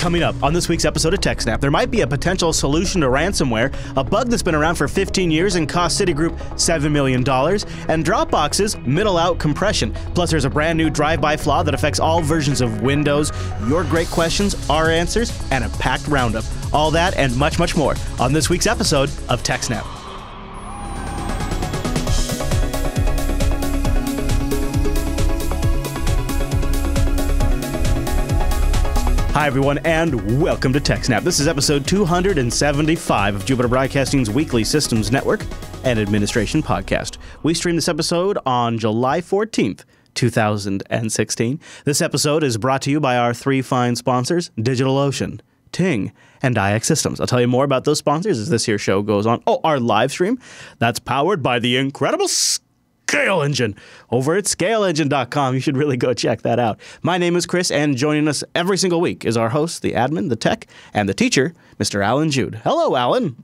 Coming up on this week's episode of TechSNAP, there might be a potential solution to ransomware, a bug that's been around for 15 years and cost CitiGroup $7 million, and Dropbox's middle-out compression. Plus, there's a brand new drive-by flaw that affects all versions of Windows. Your great questions, our answers, and a packed roundup. All that and much, much more on this week's episode of TechSNAP. Hi, everyone, and welcome to TechSNAP. This is episode 275 of Jupiter Broadcasting's weekly Systems Network and Administration podcast. We stream this episode on July 14th, 2016. This episode is brought to you by our three fine sponsors, DigitalOcean, Ting, and iXsystems. I'll tell you more about those sponsors as this here show goes on. Oh, our live stream, that's powered by the incredible Scale Engine over at scaleengine.com. You should really go check that out. My name is Chris, and joining us every single week is our host, the admin, the tech, and the teacher, Mr. Alan Jude. Hello, Alan.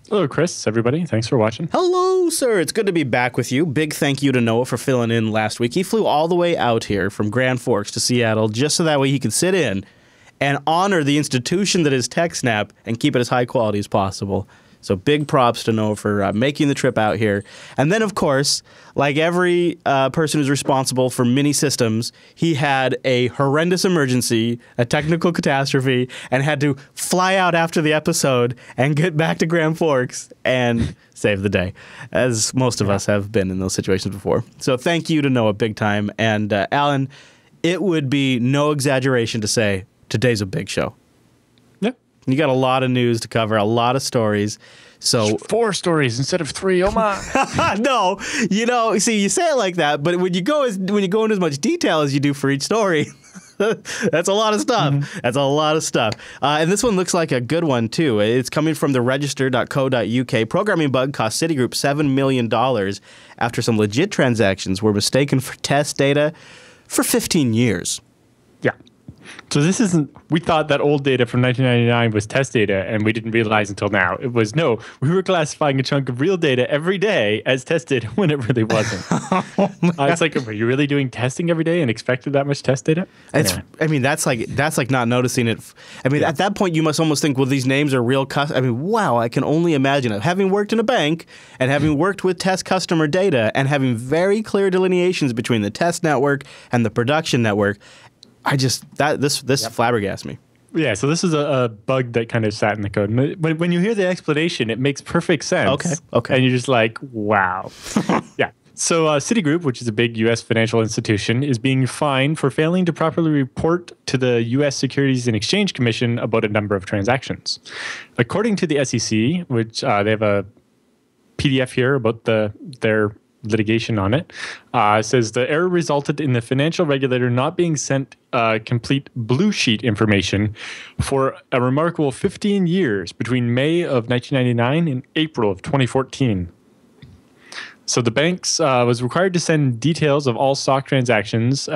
Hello, Chris, everybody. Thanks for watching. Hello, sir. It's good to be back with you. Big thank you to Noah for filling in last week. He flew all the way out here from Grand Forks to Seattle just so that way he could sit in and honor the institution that is TechSNAP and keep it as high quality as possible. So big props to Noah for making the trip out here. And then, of course, like every person who's responsible for mini systems, he had a horrendous emergency, a technical catastrophe, and had to fly out after the episode and get back to Grand Forks and save the day, as most of us have been in those situations before. So thank you to Noah big time. And Alan, it would be no exaggeration to say today's a big show. You got a lot of news to cover, a lot of stories. So 4 stories instead of 3. Oh my! No, see, you say it like that, but when you go into as much detail as you do for each story, that's a lot of stuff. Mm-hmm. That's a lot of stuff. And this one looks like a good one too. It's coming from the register.co.uk. Programming bug cost CitiGroup $7 million after some legit transactions were mistaken for test data for 15 years. Yeah. So this isn't, we thought that old data from 1999 was test data, and we didn't realize until now. It was, no, we were classifying a chunk of real data every day as test data when it really wasn't. It's like, were you really doing testing every day and expected that much test data? Anyway. I mean, that's like not noticing it. I mean, at that point, you must almost think, well, these names are real. I mean, wow, I can only imagine it. Having worked in a bank and having worked with test customer data and having very clear delineations between the test network and the production network, this flabbergasts me. Yeah, so this is a bug that kind of sat in the code. When you hear the explanation, it makes perfect sense. Okay. And you're just like, wow. Yeah. So CitiGroup, which is a big U.S. financial institution, is being fined for failing to properly report to the U.S. Securities and Exchange Commission about a number of transactions. According to the SEC, which they have a PDF here about their litigation on it, says the error resulted in the financial regulator not being sent complete blue sheet information for a remarkable 15 years between May of 1999 and April of 2014. So the banks was required to send details of all stock transactions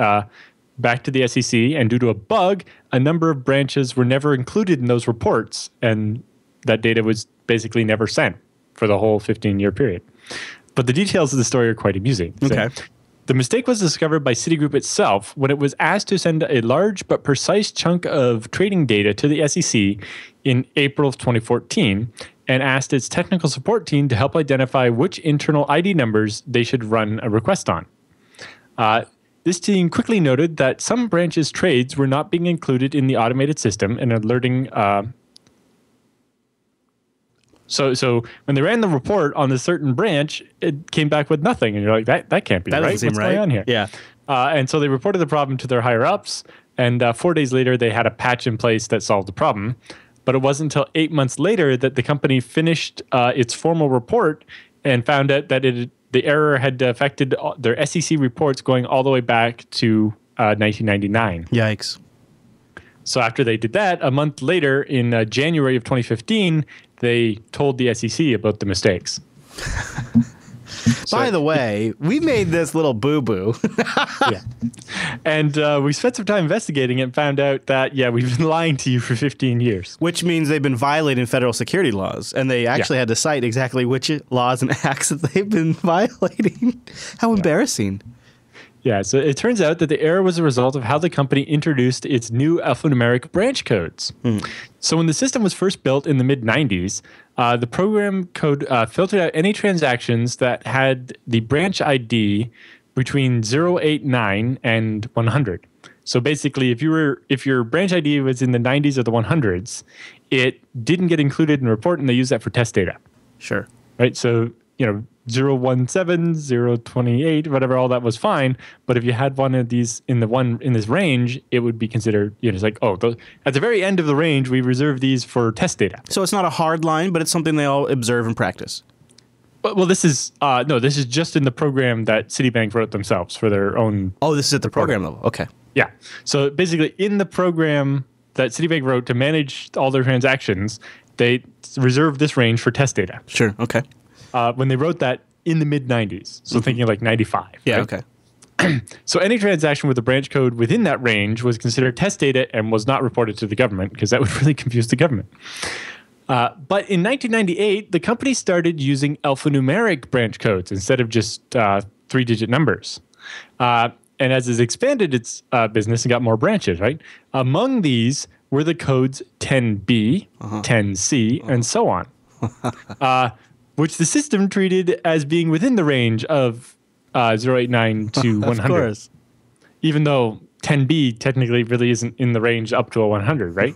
back to the SEC, and due to a bug, a number of branches were never included in those reports, and that data was basically never sent for the whole 15-year period. But the details of the story are quite amusing. Okay. So, the mistake was discovered by CitiGroup itself when it was asked to send a large but precise chunk of trading data to the SEC in April of 2014 and asked its technical support team to help identify which internal ID numbers they should run a request on. This team quickly noted that some branches' trades were not being included in the automated system and alerting. So when they ran the report on a certain branch, it came back with nothing, and you're like, that can't be right. What's going on here? Yeah. And so they reported the problem to their higher ups, and 4 days later they had a patch in place that solved the problem. But it wasn't until 8 months later that the company finished its formal report and found out that the error had affected their SEC reports going all the way back to 1999. Yikes. So after they did that, a month later in January of 2015, they told the SEC about the mistakes. By the way, we made this little boo-boo. Yeah. And we spent some time investigating it and found out that, yeah, we've been lying to you for 15 years. Which means they've been violating federal security laws. And they actually had to cite exactly which laws and acts that they've been violating. How embarrassing. Yeah, so it turns out that the error was a result of how the company introduced its new alphanumeric branch codes. So when the system was first built in the mid-90s, the program code filtered out any transactions that had the branch ID between 089 and 100. So basically, if your branch ID was in the 90s or the 100s, it didn't get included in the report, and they use that for test data. Sure. Right? So, 017, 028, whatever, all that was fine. But if you had one of these in this range, it would be considered, it's like, at the very end of the range, we reserve these for test data. So it's not a hard line, but it's something they all observe and practice. Well, this is this is just in the program that Citibank wrote themselves for their own. Oh, this is at the program level. Okay. Yeah. So basically, in the program that Citibank wrote to manage all their transactions, they reserved this range for test data. Sure. Okay. When they wrote that in the mid-90s, so thinking like 95. Yeah, right? okay. So any transaction with a branch code within that range was considered test data and was not reported to the government because that would really confuse the government. But in 1998, the company started using alphanumeric branch codes instead of just 3-digit numbers. And as it expanded its business and got more branches, right? Among these were the codes 10B, 10C, and so on. Which the system treated as being within the range of 089 to 100. Of course. Even though 10B technically really isn't in the range up to a 100, right?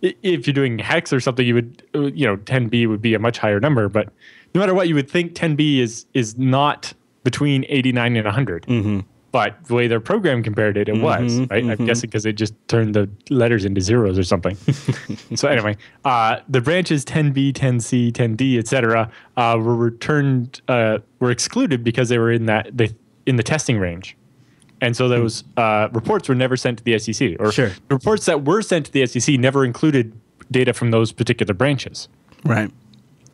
If you're doing hex or something, you would, 10B would be a much higher number. But no matter what, you would think 10B is not between 89 and 100. Mm-hmm. But the way their program compared it, it was, right? I'm guessing because it just turned the letters into zeros or something. So anyway, the branches 10B, 10C, 10D, etc., were excluded because they were in the testing range. And so those reports were never sent to the SEC. Or Sure. The reports that were sent to the SEC never included data from those particular branches. Right.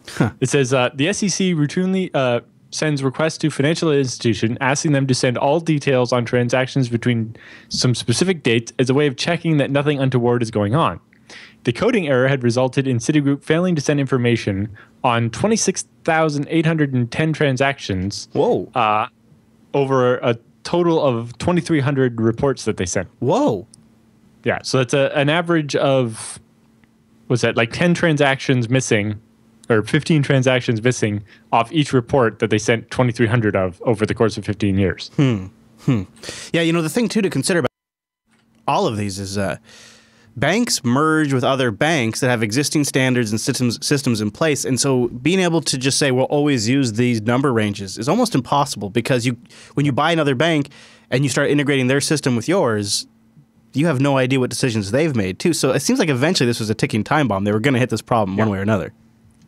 Huh. It says the SEC routinely sends requests to financial institution asking them to send all details on transactions between some specific dates as a way of checking that nothing untoward is going on. The coding error had resulted in CitiGroup failing to send information on 26,810 transactions. Whoa. Over a total of 2,300 reports that they sent. Whoa. Yeah, so that's an average of, what's that, like 10 transactions missing or 15 transactions missing off each report that they sent 2,300 of over the course of 15 years. Yeah, the thing, too, to consider about all of these is banks merge with other banks that have existing standards and systems in place. And so being able to just say, we'll always use these number ranges is almost impossible because when you buy another bank and you start integrating their system with yours, you have no idea what decisions they've made, too. So it seems like eventually this was a ticking time bomb. They were going to hit this problem one way or another.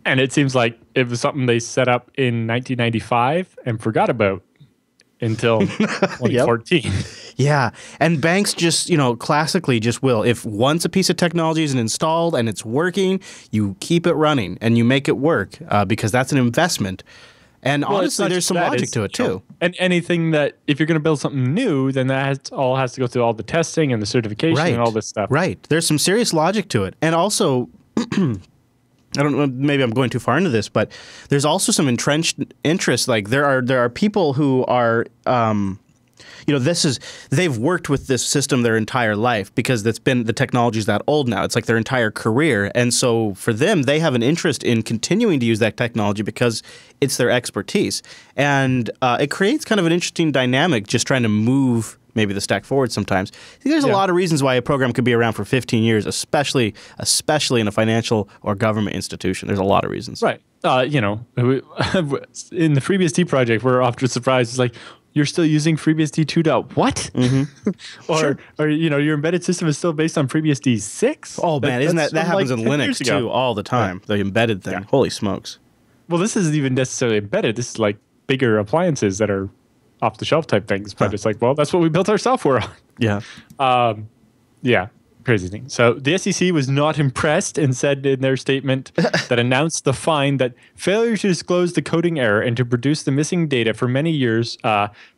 And it seems like it was something they set up in 1995 and forgot about until 2014. Yep. Yeah. And banks just, classically just will. If once a piece of technology is installed and it's working, you keep it running and you make it work because that's an investment. And honestly, there's some logic to it, too. And anything that, if you're going to build something new, then that all has to go through all the testing and the certification and all this stuff. Right. There's some serious logic to it. And also... I don't know, maybe I'm going too far into this, but there's also some entrenched interest. Like there are people who are, they've worked with this system their entire life because the technology's that old now. It's like their entire career. And so for them, they have an interest in continuing to use that technology because it's their expertise. And it creates kind of an interesting dynamic just trying to move maybe the stack forward sometimes. I think there's a lot of reasons why a program could be around for 15 years, especially in a financial or government institution. There's a lot of reasons. Right. In the FreeBSD project, we're often surprised. It's like, you're still using FreeBSD 2. What? Mm-hmm. or your embedded system is still based on FreeBSD 6? Oh, man, isn't that happens in Linux, too, all the time, the embedded thing. Yeah. Holy smokes. Well, this isn't even necessarily embedded. This is like bigger appliances that are off-the-shelf type things, but it's like, well, that's what we built our software on. Yeah. Crazy thing. So the SEC was not impressed and said in their statement that announced the fine that failure to disclose the coding error and to produce the missing data for many years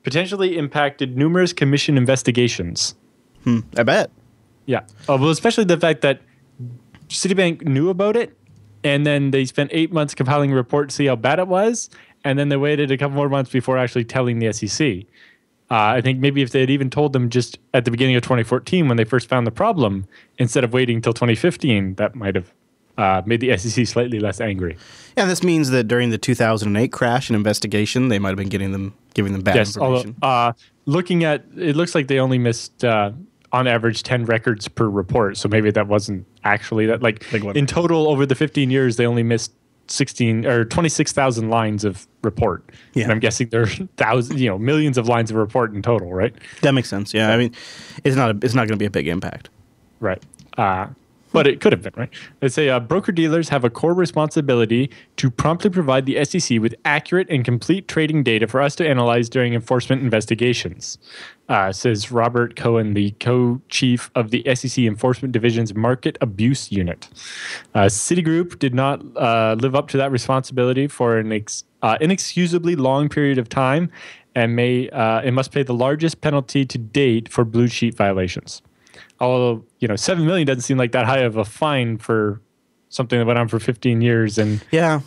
potentially impacted numerous commission investigations. I bet. Yeah. Well, especially the fact that Citibank knew about it, and then they spent 8 months compiling a report to see how bad it was, and then they waited a couple more months before actually telling the SEC. I think maybe if they had even told them just at the beginning of 2014 when they first found the problem, instead of waiting until 2015, that might have made the SEC slightly less angry. Yeah, this means that during the 2008 crash and investigation, they might have been giving them bad information. Although, looking at it, looks like they only missed on average 10 records per report. So maybe that wasn't actually that. Like in total, over the 15 years, they only missed 26,000 lines of report. Yeah. And I'm guessing there's millions of lines of report in total, right? That makes sense. Yeah, I mean, it's not going to be a big impact, right? But it could have been, right? They say broker-dealers have a core responsibility to promptly provide the SEC with accurate and complete trading data for us to analyze during enforcement investigations, says Robert Cohen, the co-chief of the SEC Enforcement Division's Market Abuse Unit. CitiGroup did not live up to that responsibility for an inexcusably long period of time and it must pay the largest penalty to date for blue sheet violations. Although, $7 million doesn't seem like that high of a fine for something that went on for 15 years. And yeah.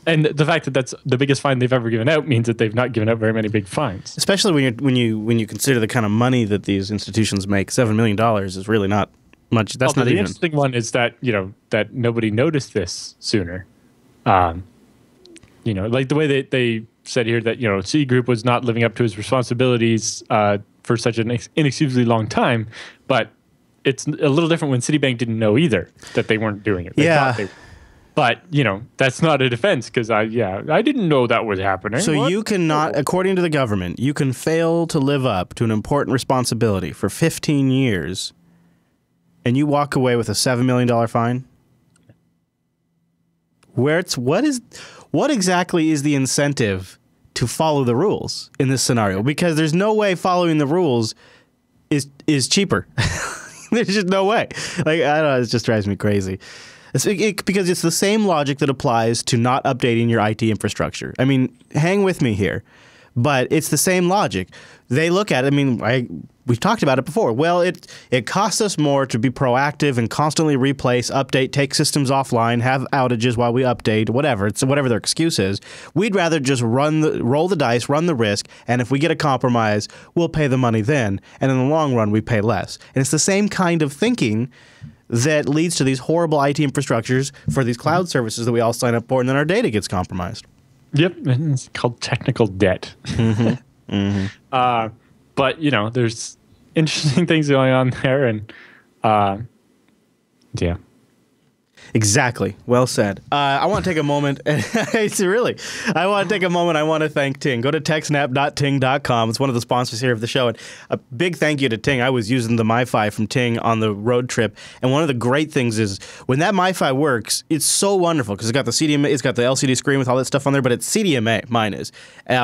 And the fact that that's the biggest fine they've ever given out means that they've not given out very many big fines. Especially when you consider the kind of money that these institutions make, $7 million is really not much. That's not even. The interesting one is that, that nobody noticed this sooner. Like the way they said here that, CitiGroup was not living up to its responsibilities for such an inexcusably long time, but it's a little different when Citibank didn't know either that they weren't doing it. They thought they were. But, that's not a defense because I didn't know that was happening. So you cannot, according to the government, you can fail to live up to an important responsibility for 15 years and you walk away with a $7 million fine? What exactly is the incentive to follow the rules in this scenario? Because there's no way following the rules is cheaper. There's just no way. Like, I don't know, it just drives me crazy. Because it's the same logic that applies to not updating your IT infrastructure. I mean, hang with me here, but it's the same logic. They look at it, we've talked about it before. Well, it costs us more to be proactive and constantly replace, update, take systems offline, have outages while we update, whatever their excuse is. We'd rather just roll the dice, run the risk, and if we get a compromise, we'll pay the money then. And in the long run, we pay less. And it's the same kind of thinking that leads to these horrible IT infrastructures for these cloud services that we all sign up for, and then our data gets compromised. Yep, it's called technical debt. Mm-hmm. Mm-hmm. But, there's interesting things going on there, and yeah. Exactly. Well said. I want to take a moment. I want to thank Ting. Go to techsnap.ting.com. It's one of the sponsors here of the show. And a big thank you to Ting. I was using the MiFi from Ting on the road trip. And one of the great things is when that MiFi works, it's so wonderful because it's got the CDMA, it's got the LCD screen with all that stuff on there, but it's CDMA, mine is,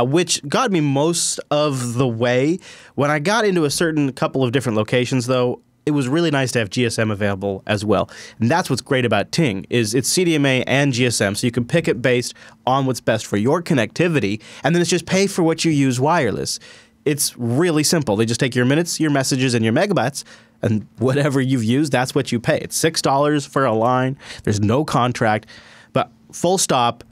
which got me most of the way. When I got into a certain couple of different locations, though, it was really nice to have GSM available as well. And that's what's great about Ting, is it's CDMA and GSM, so you can pick it based on what's best for your connectivity, and then it's just pay for what you use wireless. It's really simple. They just take your minutes, your messages, and your megabytes, and whatever you've used, that's what you pay. It's $6 for a line. There's no contract, but full stop,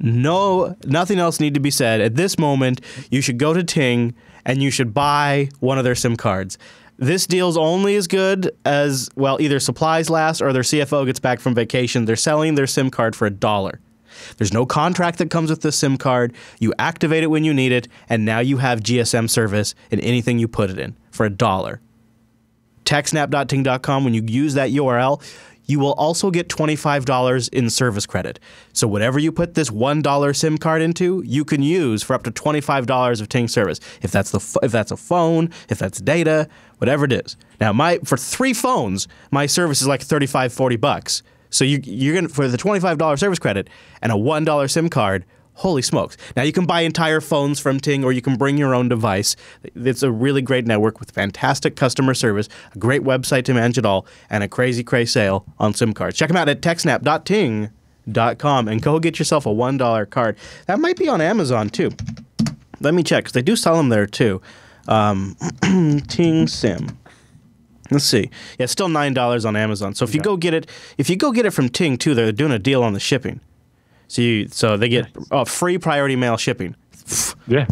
nothing else need to be said. At this moment, you should go to Ting, and you should buy one of their SIM cards. This deal's only as good as, well, either supplies last or their CFO gets back from vacation. They're selling their SIM card for $1. There's no contract that comes with the SIM card. You activate it when you need it, and now you have GSM service in anything you put it in for $1. TechSNAP.ting.com, when you use that URL, you will also get $25 in service credit. So whatever you put this $1 SIM card into, you can use for up to $25 of Ting service. If that's a phone, if that's data, whatever it is. Now, for 3 phones, my service is like $35-40. So you're gonna, for the $25 service credit and a $1 SIM card, holy smokes. Now, you can buy entire phones from Ting, or you can bring your own device. It's a really great network with fantastic customer service, a great website to manage it all, and a crazy sale on SIM cards. Check them out at techsnap.ting.com and go get yourself a $1 card. That might be on Amazon, too. Let me check, because they do sell them there, too. Ting SIM. Let's see. Yeah, it's still $9 on Amazon. So if you go get it from Ting, too, they're doing a deal on the shipping. So they get free priority mail shipping. Yeah.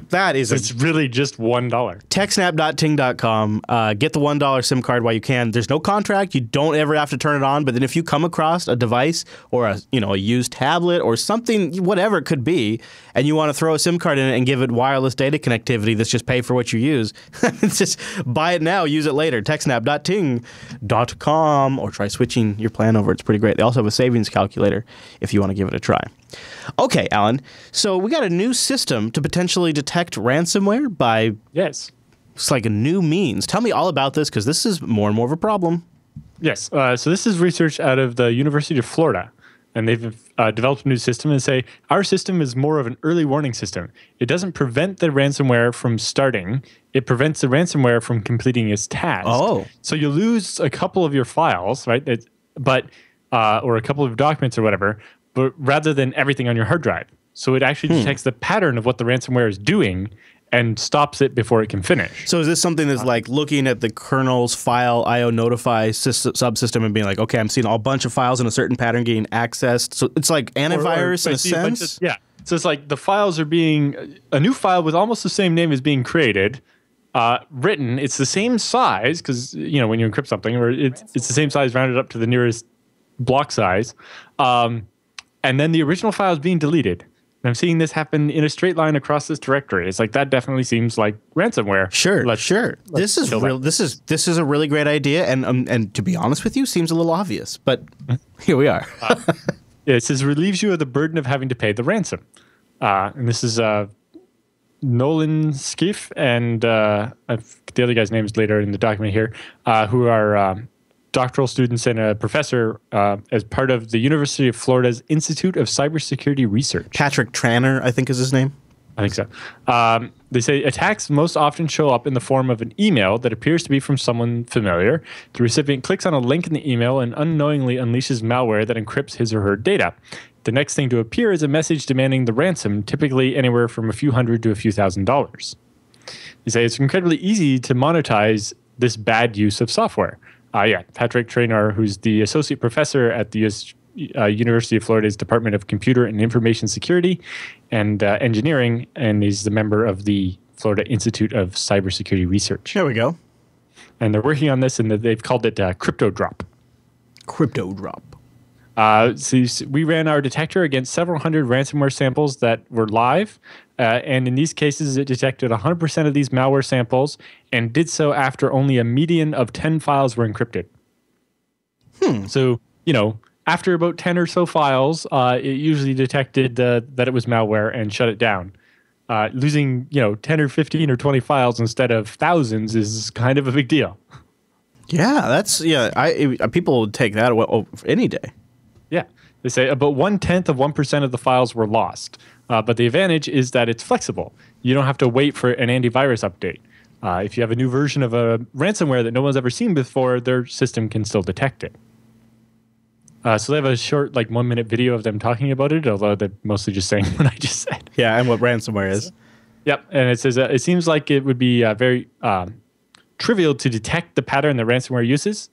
That is It's really just $1. TechSNAP.ting.com. Get the $1 SIM card while you can. There's no contract. You don't ever have to turn it on. But then if you come across a device or a used tablet or something, whatever it could be, and you want to throw a SIM card in it and give it wireless data connectivity that's just pay for what you use, it's just buy it now, use it later. TechSNAP.ting.com, or try switching your plan over. It's pretty great. They also have a savings calculator if you want to give it a try. Okay, Alan. So we got a new system to potentially detect ransomware by it's like a new means. Tell me all about this, because this is more and more of a problem. Yes. So this is research out of the University of Florida, and they've developed a new system and say our system is more of an early warning system. It doesn't prevent the ransomware from starting. It prevents the ransomware from completing its task. Oh. So you lose a couple of your files, right? Or a couple of documents or whatever, but rather than everything on your hard drive. So it actually detects the pattern of what the ransomware is doing and stops it before it can finish. So is this something that's like looking at the kernel's file IO notify subsystem and being like, okay, I'm seeing a bunch of files in a certain pattern getting accessed. So it's like antivirus in a sense? So it's like the files are being, a new file with almost the same name is being created, written. It's the same size, because, when you encrypt something, or it's the same size rounded up to the nearest block size. And then the original file is being deleted. And I'm seeing this happen in a straight line across this directory. It's like, that definitely seems like ransomware. Sure. This is real. This is a really great idea, and to be honest with you, seems a little obvious. But here we are. It says relieves you of the burden of having to pay the ransom. And this is Nolan Skiff and the other guy's name is later in the document here, who are doctoral students and a professor as part of the University of Florida's Institute of Cybersecurity Research. Patrick Tranner, I think is his name. I think so. They say attacks most often show up in the form of an email that appears to be from someone familiar. The recipient clicks on a link in the email and unknowingly unleashes malware that encrypts his or her data. The next thing to appear is a message demanding the ransom, typically anywhere from a few $100 to a few $1,000s. They say it's incredibly easy to monetize this bad use of software. Patrick Traynor, who's the associate professor at the University of Florida's Department of Computer and Information Security and Engineering, and he's the member of the Florida Institute of Cybersecurity Research. There we go. And they're working on this, and they've called it Crypto Drop. Crypto Drop. So we ran our detector against several hundred ransomware samples that were live. And in these cases, it detected 100% of these malware samples and did so after only a median of 10 files were encrypted. So, after about 10 or so files, it usually detected that it was malware and shut it down. Losing, 10 or 15 or 20 files instead of thousands is kind of a big deal. Yeah, people would take that any day. Yeah. They say about 1/10 of 1% of the files were lost. But the advantage is that it's flexible. You don't have to wait for an antivirus update. If you have a new version of a ransomware that no one's ever seen before, their system can still detect it. So they have a short, 1-minute video of them talking about it, although they're mostly just saying what I just said. Yeah, and what ransomware is. Yep, and it says it seems like it would be very trivial to detect the pattern that ransomware uses.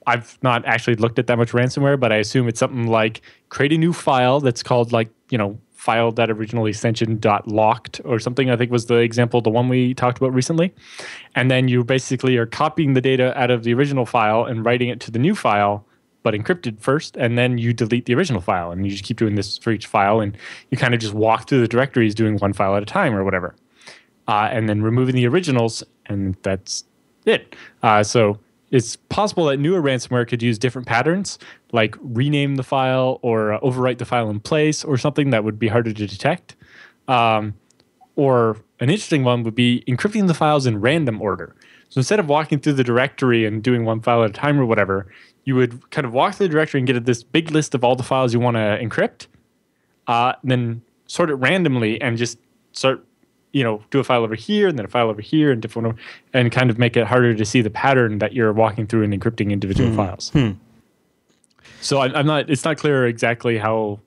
I've not actually looked at that much ransomware, but I assume it's something like create a new file that's called file.originalextension.locked or something, I think was the example, the one we talked about recently. And then you basically are copying the data out of the original file and writing it to the new file, but encrypted first, and then you delete the original file. And you just keep doing this for each file, and you kind of just walk through the directories doing one file at a time or whatever. And then removing the originals, and that's it. So it's possible that newer ransomware could use different patterns, like rename the file or overwrite the file in place or something that would be harder to detect. Or an interesting one would be encrypting the files in random order. So instead of walking through the directory and doing one file at a time or whatever, you would kind of walk through the directory and get this big list of all the files you want to encrypt, then sort it randomly and just start do a file over here and then a file over here and different one, and kind of make it harder to see the pattern that you're walking through and encrypting individual files. So I'm not. It's not clear exactly how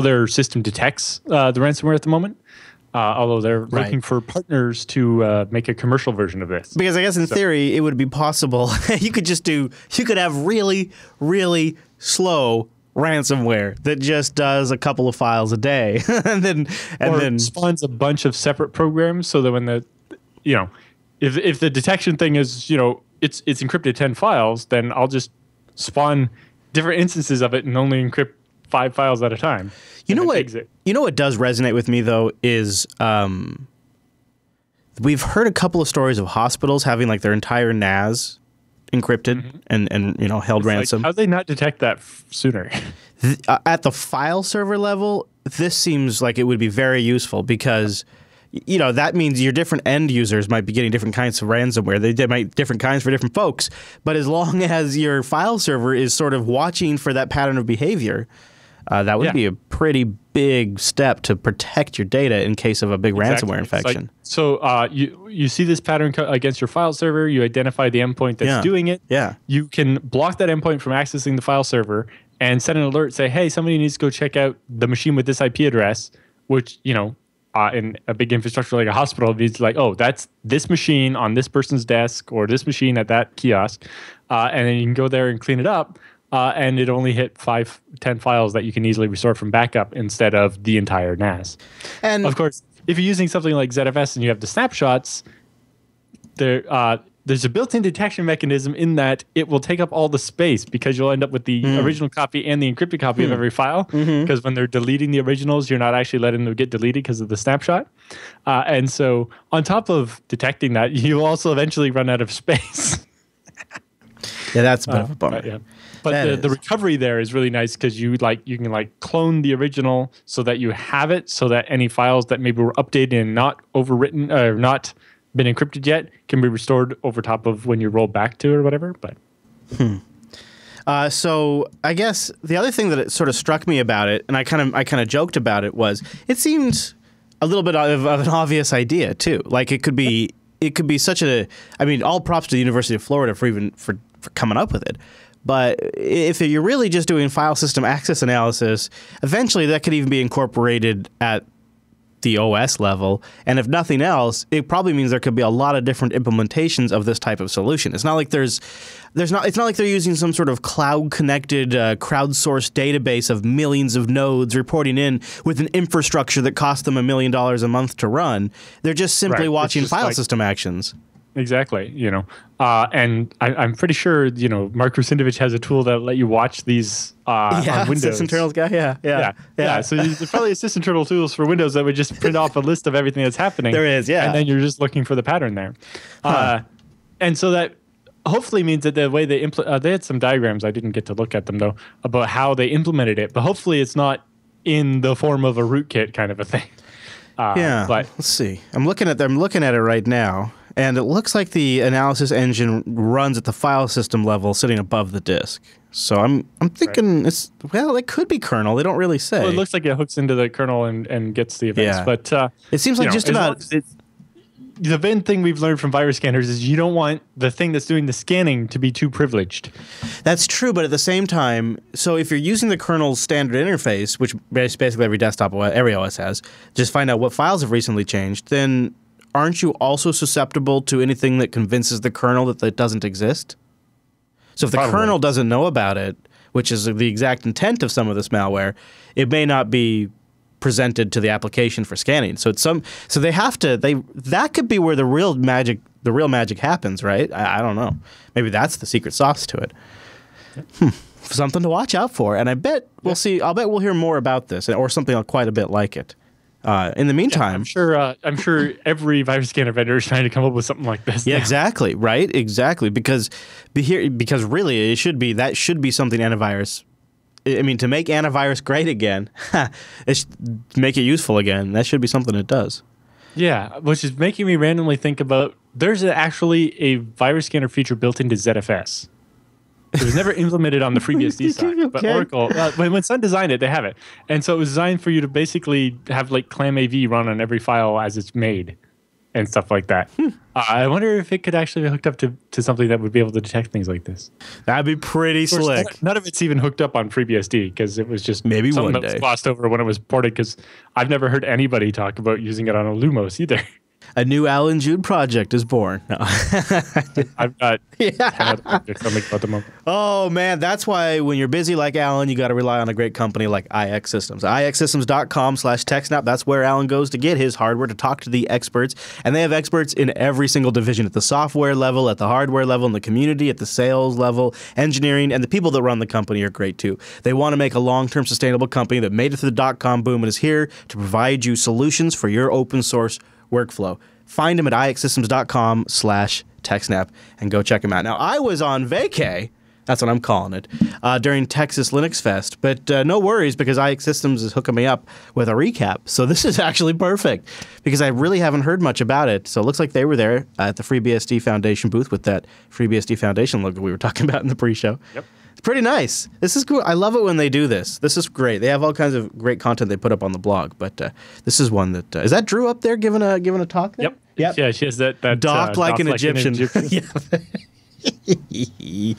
their system detects the ransomware at the moment. Although they're looking for partners to make a commercial version of this. Because I guess in theory it would be possible. You could have really, really slow ransomware that just does a couple of files a day and then spawns a bunch of separate programs so that when the, if the detection thing is, it's encrypted 10 files, then I'll just spawn different instances of it and only encrypt 5 files at a time. You know what does resonate with me though is we've heard a couple of stories of hospitals having like their entire NAS encrypted and held ransom. How do they not detect that sooner? At the file server level, this seems like it would be very useful because that means your different end users might be getting different kinds of ransomware. They might different kinds for different folks. But as long as your file server is sort of watching for that pattern of behavior, that would be a pretty big step to protect your data in case of a big ransomware infection. You see this pattern against your file server. You identify the endpoint that's doing it. Yeah. You can block that endpoint from accessing the file server and set an alert. Say, hey, somebody needs to go check out the machine with this IP address, which in a big infrastructure like a hospital, it's like, oh, that's this machine on this person's desk or this machine at that kiosk, and then you can go there and clean it up. And it only hit 5-10 files that you can easily restore from backup instead of the entire NAS. And of course, if you're using something like ZFS and you have the snapshots, there's a built-in detection mechanism in that it will take up all the space because you'll end up with the original copy and the encrypted copy of every file. Because when they're deleting the originals, you're not actually letting them get deleted because of the snapshot. And so on top of detecting that, you'll also eventually run out of space. Yeah, that's a bit of a bummer. But the recovery there is really nice because you can clone the original so that you have it, so that any files that maybe were updated and not overwritten or not been encrypted yet can be restored over top of when you roll back to it or whatever. But so I guess the other thing that it sort of struck me about it, and I kind of joked about it, was it seemed a little bit of an obvious idea too. Like it could be such a. I mean, all props to the University of Florida for coming up with it. But if you're really just doing file system access analysis, eventually that could even be incorporated at the OS level. And if nothing else, it probably means there could be a lot of different implementations of this type of solution. It's not like it's not like they're using some sort of cloud-connected, crowdsourced database of millions of nodes reporting in with an infrastructure that costs them $1 million a month to run. They're just simply watching file system actions. Exactly, and I'm pretty sure Mark Rusinovich has a tool that'll let you watch these on Windows. Sysinternals guy, yeah. So there's probably sysinternal tools for Windows that would just print off a list of everything that's happening. There is, yeah, and then you're just looking for the pattern there. And so that hopefully means that the way they they had some diagrams. I didn't get to look at them though about how they implemented it, but hopefully it's not in the form of a rootkit kind of a thing. But let's see. I'm looking at it right now. And it looks like the analysis engine runs at the file system level, sitting above the disk. So I'm thinking it could be kernel. They don't really say. Well, it looks like it hooks into the kernel and gets the events. Yeah. But it seems like just about. The main thing we've learned from virus scanners is you don't want the thing that's doing the scanning to be too privileged. That's true, but at the same time, so if you're using the kernel's standard interface, which basically every desktop, every OS has, just find out what files have recently changed, then aren't you also susceptible to anything that convinces the kernel that it doesn't exist? So if the kernel doesn't know about it, which is the exact intent of some of this malware, it may not be presented to the application for scanning. So they have to that could be where the real magic happens, right? I don't know. Maybe that's the secret sauce to it. Something to watch out for. And I bet we'll see. I'll bet we'll hear more about this or something quite a bit like it. In the meantime, I'm sure every virus scanner vendor is trying to come up with something like this. Yeah, exactly. Right. Exactly. Because really, that should be something antivirus. I mean, to make antivirus great again, to make it useful again, that should be something it does. Yeah, which is making me randomly think about there's actually a virus scanner feature built into ZFS. It was never implemented on the FreeBSD side, but Oracle, when Sun designed it, they have it. And so it was designed for you to basically have like ClamAV run on every file as it's made and stuff like that. I wonder if it could actually be hooked up to something that would be able to detect things like this. That'd be pretty slick. None of it's even hooked up on FreeBSD because it was just maybe something one day that was glossed over when it was ported because I've never heard anybody talk about using it on a Lumos either. A new Alan Jude project is born. No. I've got 10 other projects I'll make about the moment. Oh, man, that's why when you're busy like Alan, you got to rely on a great company like iXsystems. iXsystems.com/TechSNAP. That's where Alan goes to get his hardware, to talk to the experts. And they have experts in every single division, at the software level, at the hardware level, in the community, at the sales level, engineering, and the people that run the company are great too. They want to make a long-term sustainable company that made it through the dot-com boom and is here to provide you solutions for your open source workflow. Find them at iXsystems.com/TechSNAP and go check them out. Now, I was on vacay, that's what I'm calling it, during Texas Linux Fest, but no worries, because iXsystems is hooking me up with a recap. So this is actually perfect, because I really haven't heard much about it. So it looks like they were there at the FreeBSD Foundation booth with that FreeBSD Foundation logo we were talking about in the pre-show. Yep. It's pretty nice. This is cool. I love it when they do this. This is great. They have all kinds of great content they put up on the blog, but this is one that is that Drew up there giving a talk there? Yep. Yeah, she has that docked like an Egyptian. Yep.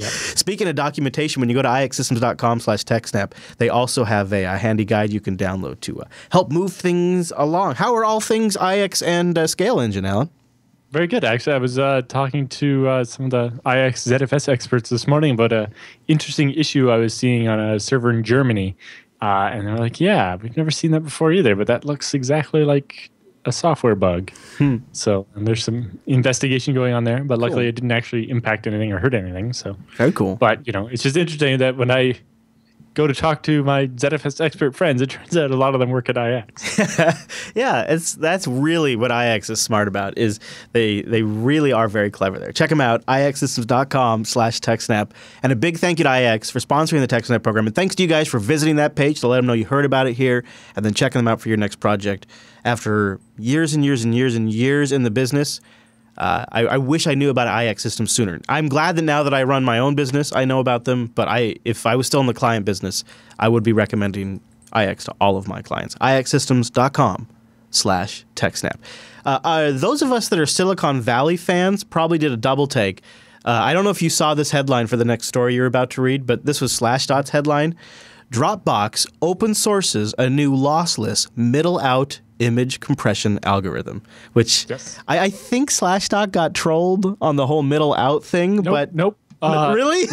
Speaking of documentation, when you go to iXsystems.com/TechSNAP, they also have a handy guide you can download to help move things along. How are all things iX and Scale Engine, Alan? Very good. Actually, I was talking to some of the iX ZFS experts this morning about an interesting issue I was seeing on a server in Germany. And they're like, yeah, we've never seen that before either, but that looks exactly like a software bug. So, and there's some investigation going on there, but luckily it didn't actually impact anything or hurt anything. So very cool. But, it's just interesting that when I go to talk to my ZFS expert friends, it turns out a lot of them work at iX. Yeah, that's really what iX is smart about, is they really are very clever there. Check them out, iXsystems.com/TechSNAP. And a big thank you to iX for sponsoring the TechSNAP program. And thanks to you guys for visiting that page to let them know you heard about it here, and then checking them out for your next project. After years and years and years and years in the business, I wish I knew about iXsystems sooner. I'm glad that now that I run my own business, I know about them. But if I was still in the client business, I would be recommending iX to all of my clients. iXsystems.com/TechSNAP. Those of us that are Silicon Valley fans probably did a double take. I don't know if you saw this headline for the next story you're about to read, but this was Slashdot's headline. Dropbox open sources a new lossless middle out image compression algorithm, which I think Slashdot got trolled on the whole middle out thing. Nope. Really?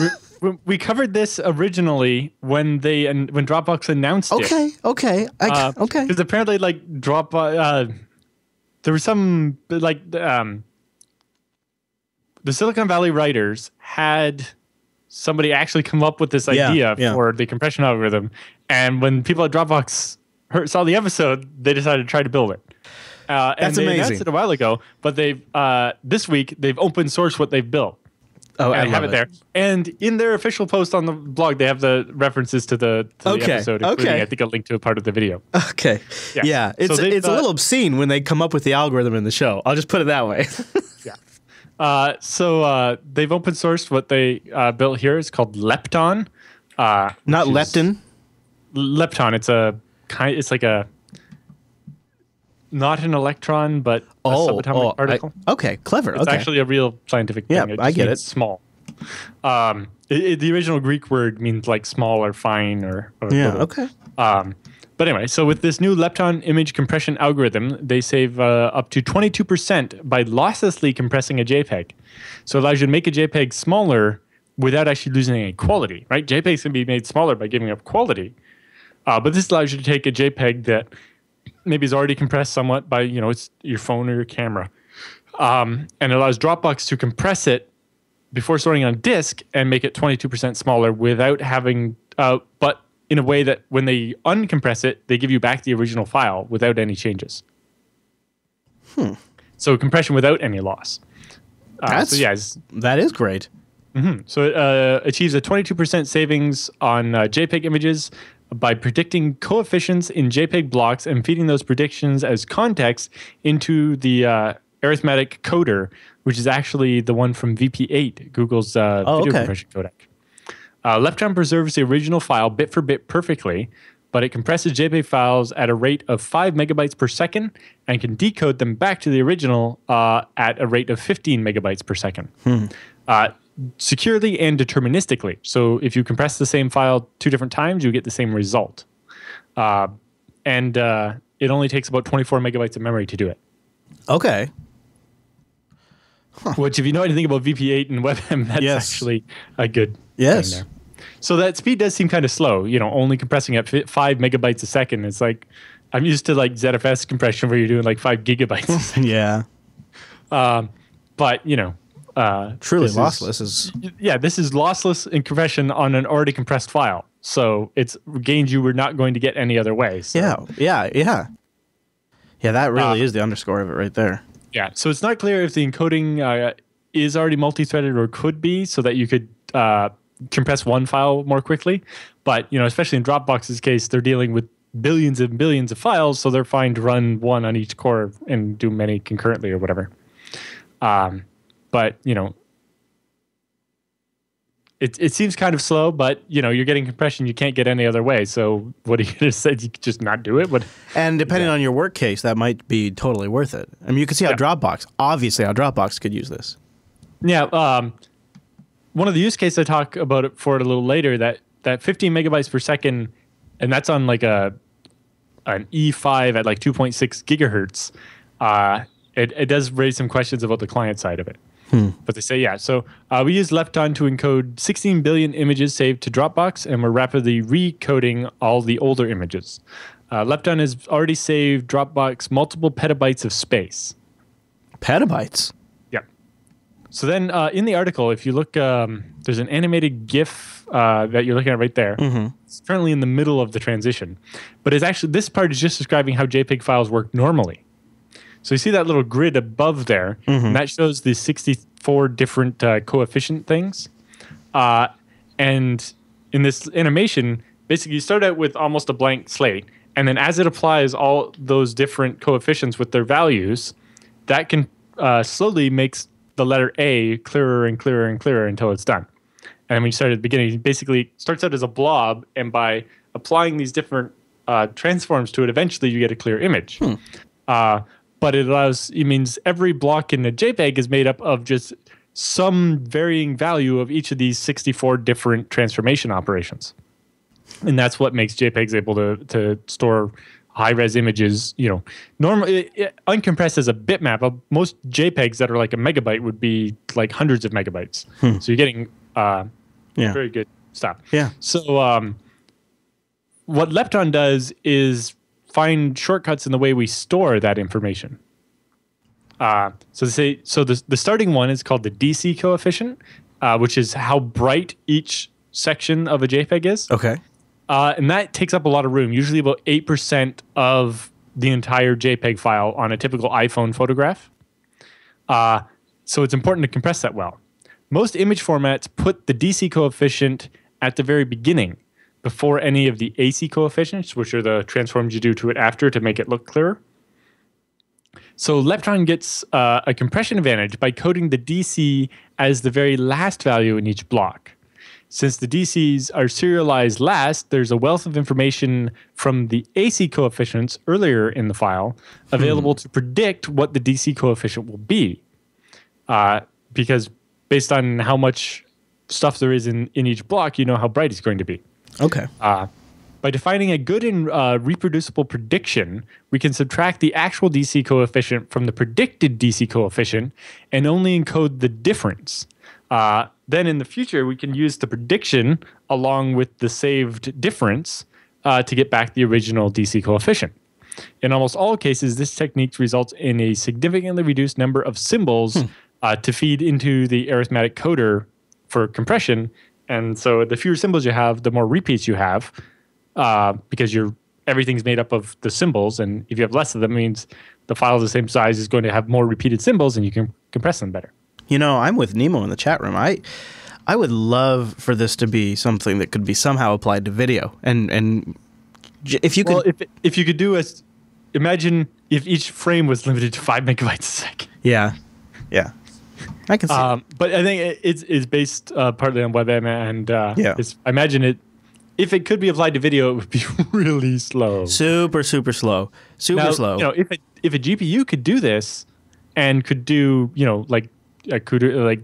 We covered this originally when Dropbox announced it. Okay. Because apparently, Dropbox, there was some the Silicon Valley writers had somebody actually come up with this idea for the compression algorithm, and when people at Dropbox saw the episode, they decided to try to build it. That's they amazing. announced it a while ago, but this week they've open sourced what they've built. Oh, I have it there. And in their official post on the blog, they have the references to the episode, including I think a link to a part of the video. Okay. Yeah. It's a little obscene when they come up with the algorithm in the show. I'll just put it that way. So they've open sourced what they built here. It's called Lepton. Not leptin. Lepton. It's like a not an electron, but a subatomic particle. Okay, clever. It's actually a real scientific thing. Yeah, I get it. Small. The original Greek word means like small or fine or little. Okay. But anyway, so with this new Lepton image compression algorithm, they save up to 22% by losslessly compressing a JPEG. So it allows you to make a JPEG smaller without actually losing any quality, right? JPEGs can be made smaller by giving up quality. But this allows you to take a JPEG that maybe is already compressed somewhat by, it's your phone or your camera. And it allows Dropbox to compress it before storing on disk and make it 22% smaller without having, but in a way that when they uncompress it, they give you back the original file without any changes. So compression without any loss. That is great. Mm-hmm. So it achieves a 22% savings on JPEG images by predicting coefficients in JPEG blocks and feeding those predictions as context into the arithmetic coder, which is actually the one from VP8, Google's video compression codec. Lepton preserves the original file bit for bit perfectly, but it compresses JPEG files at a rate of 5 megabytes per second and can decode them back to the original at a rate of 15 megabytes per second. Securely and deterministically. So if you compress the same file 2 different times, you get the same result. And it only takes about 24 megabytes of memory to do it. Okay. Which, if you know anything about VP8 and WebM, that's actually a good thing there. So that speed does seem kind of slow, only compressing at 5 megabytes a second. It's like, I'm used to like ZFS compression where you're doing like 5 gigabytes a second. Yeah. But, truly lossless this is lossless in compression on an already compressed file. So it's gains you were not going to get any other way. So. Yeah, that really is the underscore of it right there. Yeah, so it's not clear if the encoding is already multi-threaded or could be, so that you could compress one file more quickly. But, especially in Dropbox's case, they're dealing with billions and billions of files, so they're fine to run one on each core and do many concurrently or whatever. But, it seems kind of slow, but, you're getting compression you can't get any other way. So what are you going to say? You could just not do it? And depending on your work case, that might be totally worth it. I mean, you can see how Dropbox could use this. Yeah. One of the use cases I talk about it for it a little later, that 15 megabytes per second, and that's on like an E5 at like 2.6 gigahertz. It does raise some questions about the client side of it. But they say, so we use Lepton to encode 16 billion images saved to Dropbox, and we're rapidly recoding all the older images. Lepton has already saved Dropbox multiple petabytes of space. Petabytes? Yeah. So then in the article, if you look, there's an animated GIF that you're looking at right there. Mm-hmm. It's currently in the middle of the transition. But it's actually, this part is just describing how JPEG files work normally. So you see that little grid above there, and that shows the 64 different coefficient things. And in this animation, basically you start out with almost a blank slate, and then as it applies all those different coefficients with their values, that can slowly makes the letter A clearer and clearer and clearer until it's done. And when you start at the beginning, it basically starts out as a blob, and by applying these different transforms to it, eventually you get a clear image. But it means every block in the JPEG is made up of just some varying value of each of these 64 different transformation operations. And that's what makes JPEGs able to store high-res images. Normally, uncompressed as a bitmap, most JPEGs that are like a megabyte would be like hundreds of megabytes. So you're getting very good stuff. Yeah. So what Lepton does is find shortcuts in the way we store that information. So the starting one is called the DC coefficient, which is how bright each section of a JPEG is. Okay. And that takes up a lot of room, usually about 8% of the entire JPEG file on a typical iPhone photograph. So it's important to compress that well. Most image formats put the DC coefficient at the very beginning, before any of the AC coefficients, which are the transforms you do to it after to make it look clearer. So Lepton gets a compression advantage by coding the DC as the very last value in each block. Since the DCs are serialized last, there's a wealth of information from the AC coefficients earlier in the file available to predict what the DC coefficient will be. Because based on how much stuff there is in each block, you know how bright it's going to be. Okay. By defining a good and reproducible prediction, we can subtract the actual DC coefficient from the predicted DC coefficient and only encode the difference. Then in the future, we can use the prediction along with the saved difference to get back the original DC coefficient. In almost all cases, this technique results in a significantly reduced number of symbols to feed into the arithmetic coder for compression. And so the fewer symbols you have, the more repeats you have, because everything's made up of the symbols. And if you have less of them, it means the file the same size is going to have more repeated symbols, and you can compress them better. I'm with Nemo in the chat room. I would love for this to be something that could be somehow applied to video. And if you could, well, if you could do imagine if each frame was limited to 5 megabytes a second. Yeah. I can see. But I think it's based partly on WebM, and I imagine if it could be applied to video, it would be really slow. Super slow. Slow. If a GPU could do this and could do like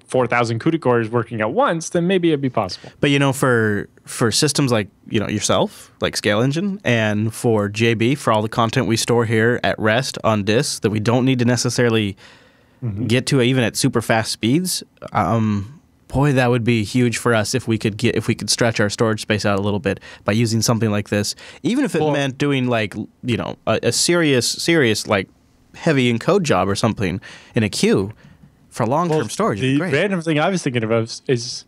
4,000 CUDA cores working at once, then maybe it'd be possible. But for systems like yourself, like Scale Engine, and for JB, for all the content we store here at rest on disks that we don't need to necessarily get to even at super fast speeds, boy, that would be huge for us if we could stretch our storage space out a little bit by using something like this. Even if it meant doing like, you know, a serious like heavy encode job or something in a queue for long-term storage. The great. random thing I was thinking of is,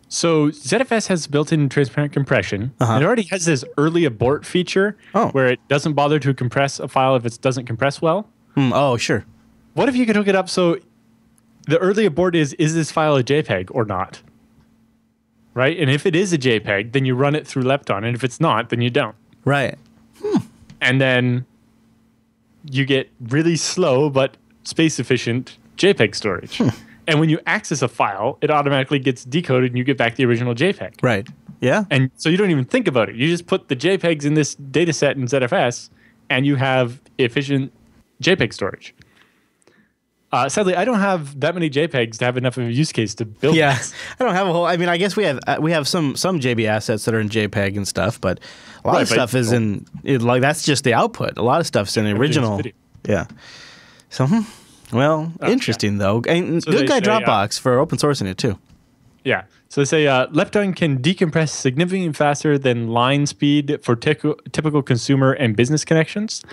so ZFS has built-in transparent compression. It already has this early abort feature where it doesn't bother to compress a file if it doesn't compress well. Oh, sure. What if you could hook it up so the early abort is this file a JPEG or not? Right? And if it is a JPEG, then you run it through Lepton. And if it's not, then you don't. Right. And then you get really slow but space-efficient JPEG storage. And when you access a file, it automatically gets decoded and you get back the original JPEG. Right. Yeah. And so you don't even think about it. You just put the JPEGs in this data set in ZFS and you have efficient JPEG storage. Sadly, I don't have that many JPEGs to have enough of a use case to build this. I don't have a whole. I mean, I guess we have some JB assets that are in JPEG and stuff, but a lot of stuff is like that's just the output. A lot of stuff's in the original. Yeah. So, well, interesting though. And so good guy Dropbox for open sourcing it too. Yeah. So they say Lepton can decompress significantly faster than line speed for typical consumer and business connections.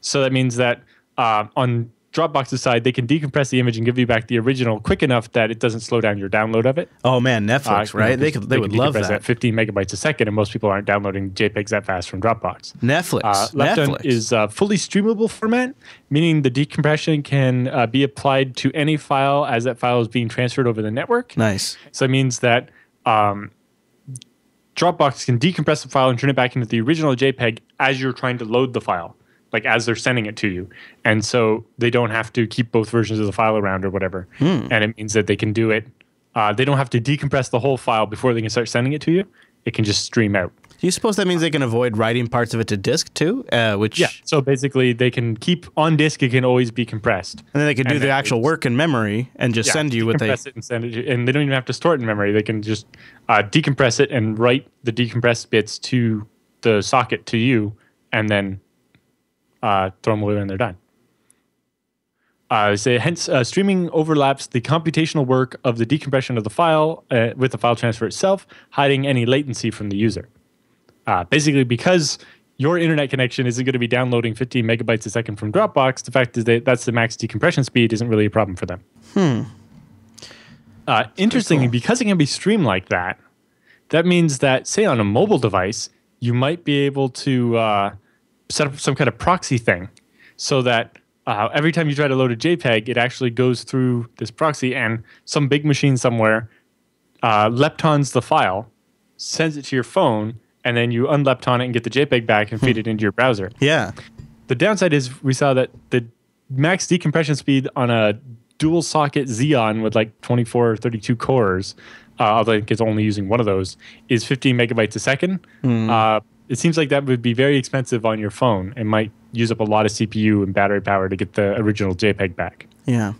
So that means that on Dropbox's side, they can decompress the image and give you back the original quick enough that it doesn't slow down your download of it. Oh man, Netflix, right? They would love that. At 15 megabytes a second, and most people aren't downloading JPEGs that fast from Dropbox. Netflix. Lepton is a fully streamable format, meaning the decompression can be applied to any file as that file is being transferred over the network. Nice. So it means that Dropbox can decompress the file and turn it back into the original JPEG as you're trying to load the file, like as they're sending it to you. And so they don't have to keep both versions of the file around or whatever. And it means that they can do it. They don't have to decompress the whole file before they can start sending it to you. It can just stream out. Do you suppose that means they can avoid writing parts of it to disk too? Yeah. So basically they can keep on disk. It can always be compressed. And then they can do the actual work in memory and just send you what they... Decompress it and send it to you. And they don't even have to store it in memory. They can just decompress it and write the decompressed bits to the socket to you and then throw them away when they're done. Hence, streaming overlaps the computational work of the decompression of the file with the file transfer itself, hiding any latency from the user. Basically, because your internet connection isn't going to be downloading 15 megabytes a second from Dropbox, the fact is that that's the max decompression speed isn't really a problem for them. Interestingly, because it can be streamed like that, that means that, say, on a mobile device, you might be able to set up some kind of proxy thing so that every time you try to load a JPEG, it actually goes through this proxy and some big machine somewhere leptons the file, sends it to your phone, and then you unlepton it and get the JPEG back and feed it into your browser. Yeah. The downside is we saw that the max decompression speed on a dual socket Xeon with like 24 or 32 cores, although it's only using one of those, is 15 megabytes a second. It seems like that would be very expensive on your phone and might use up a lot of CPU and battery power to get the original JPEG back. Yeah.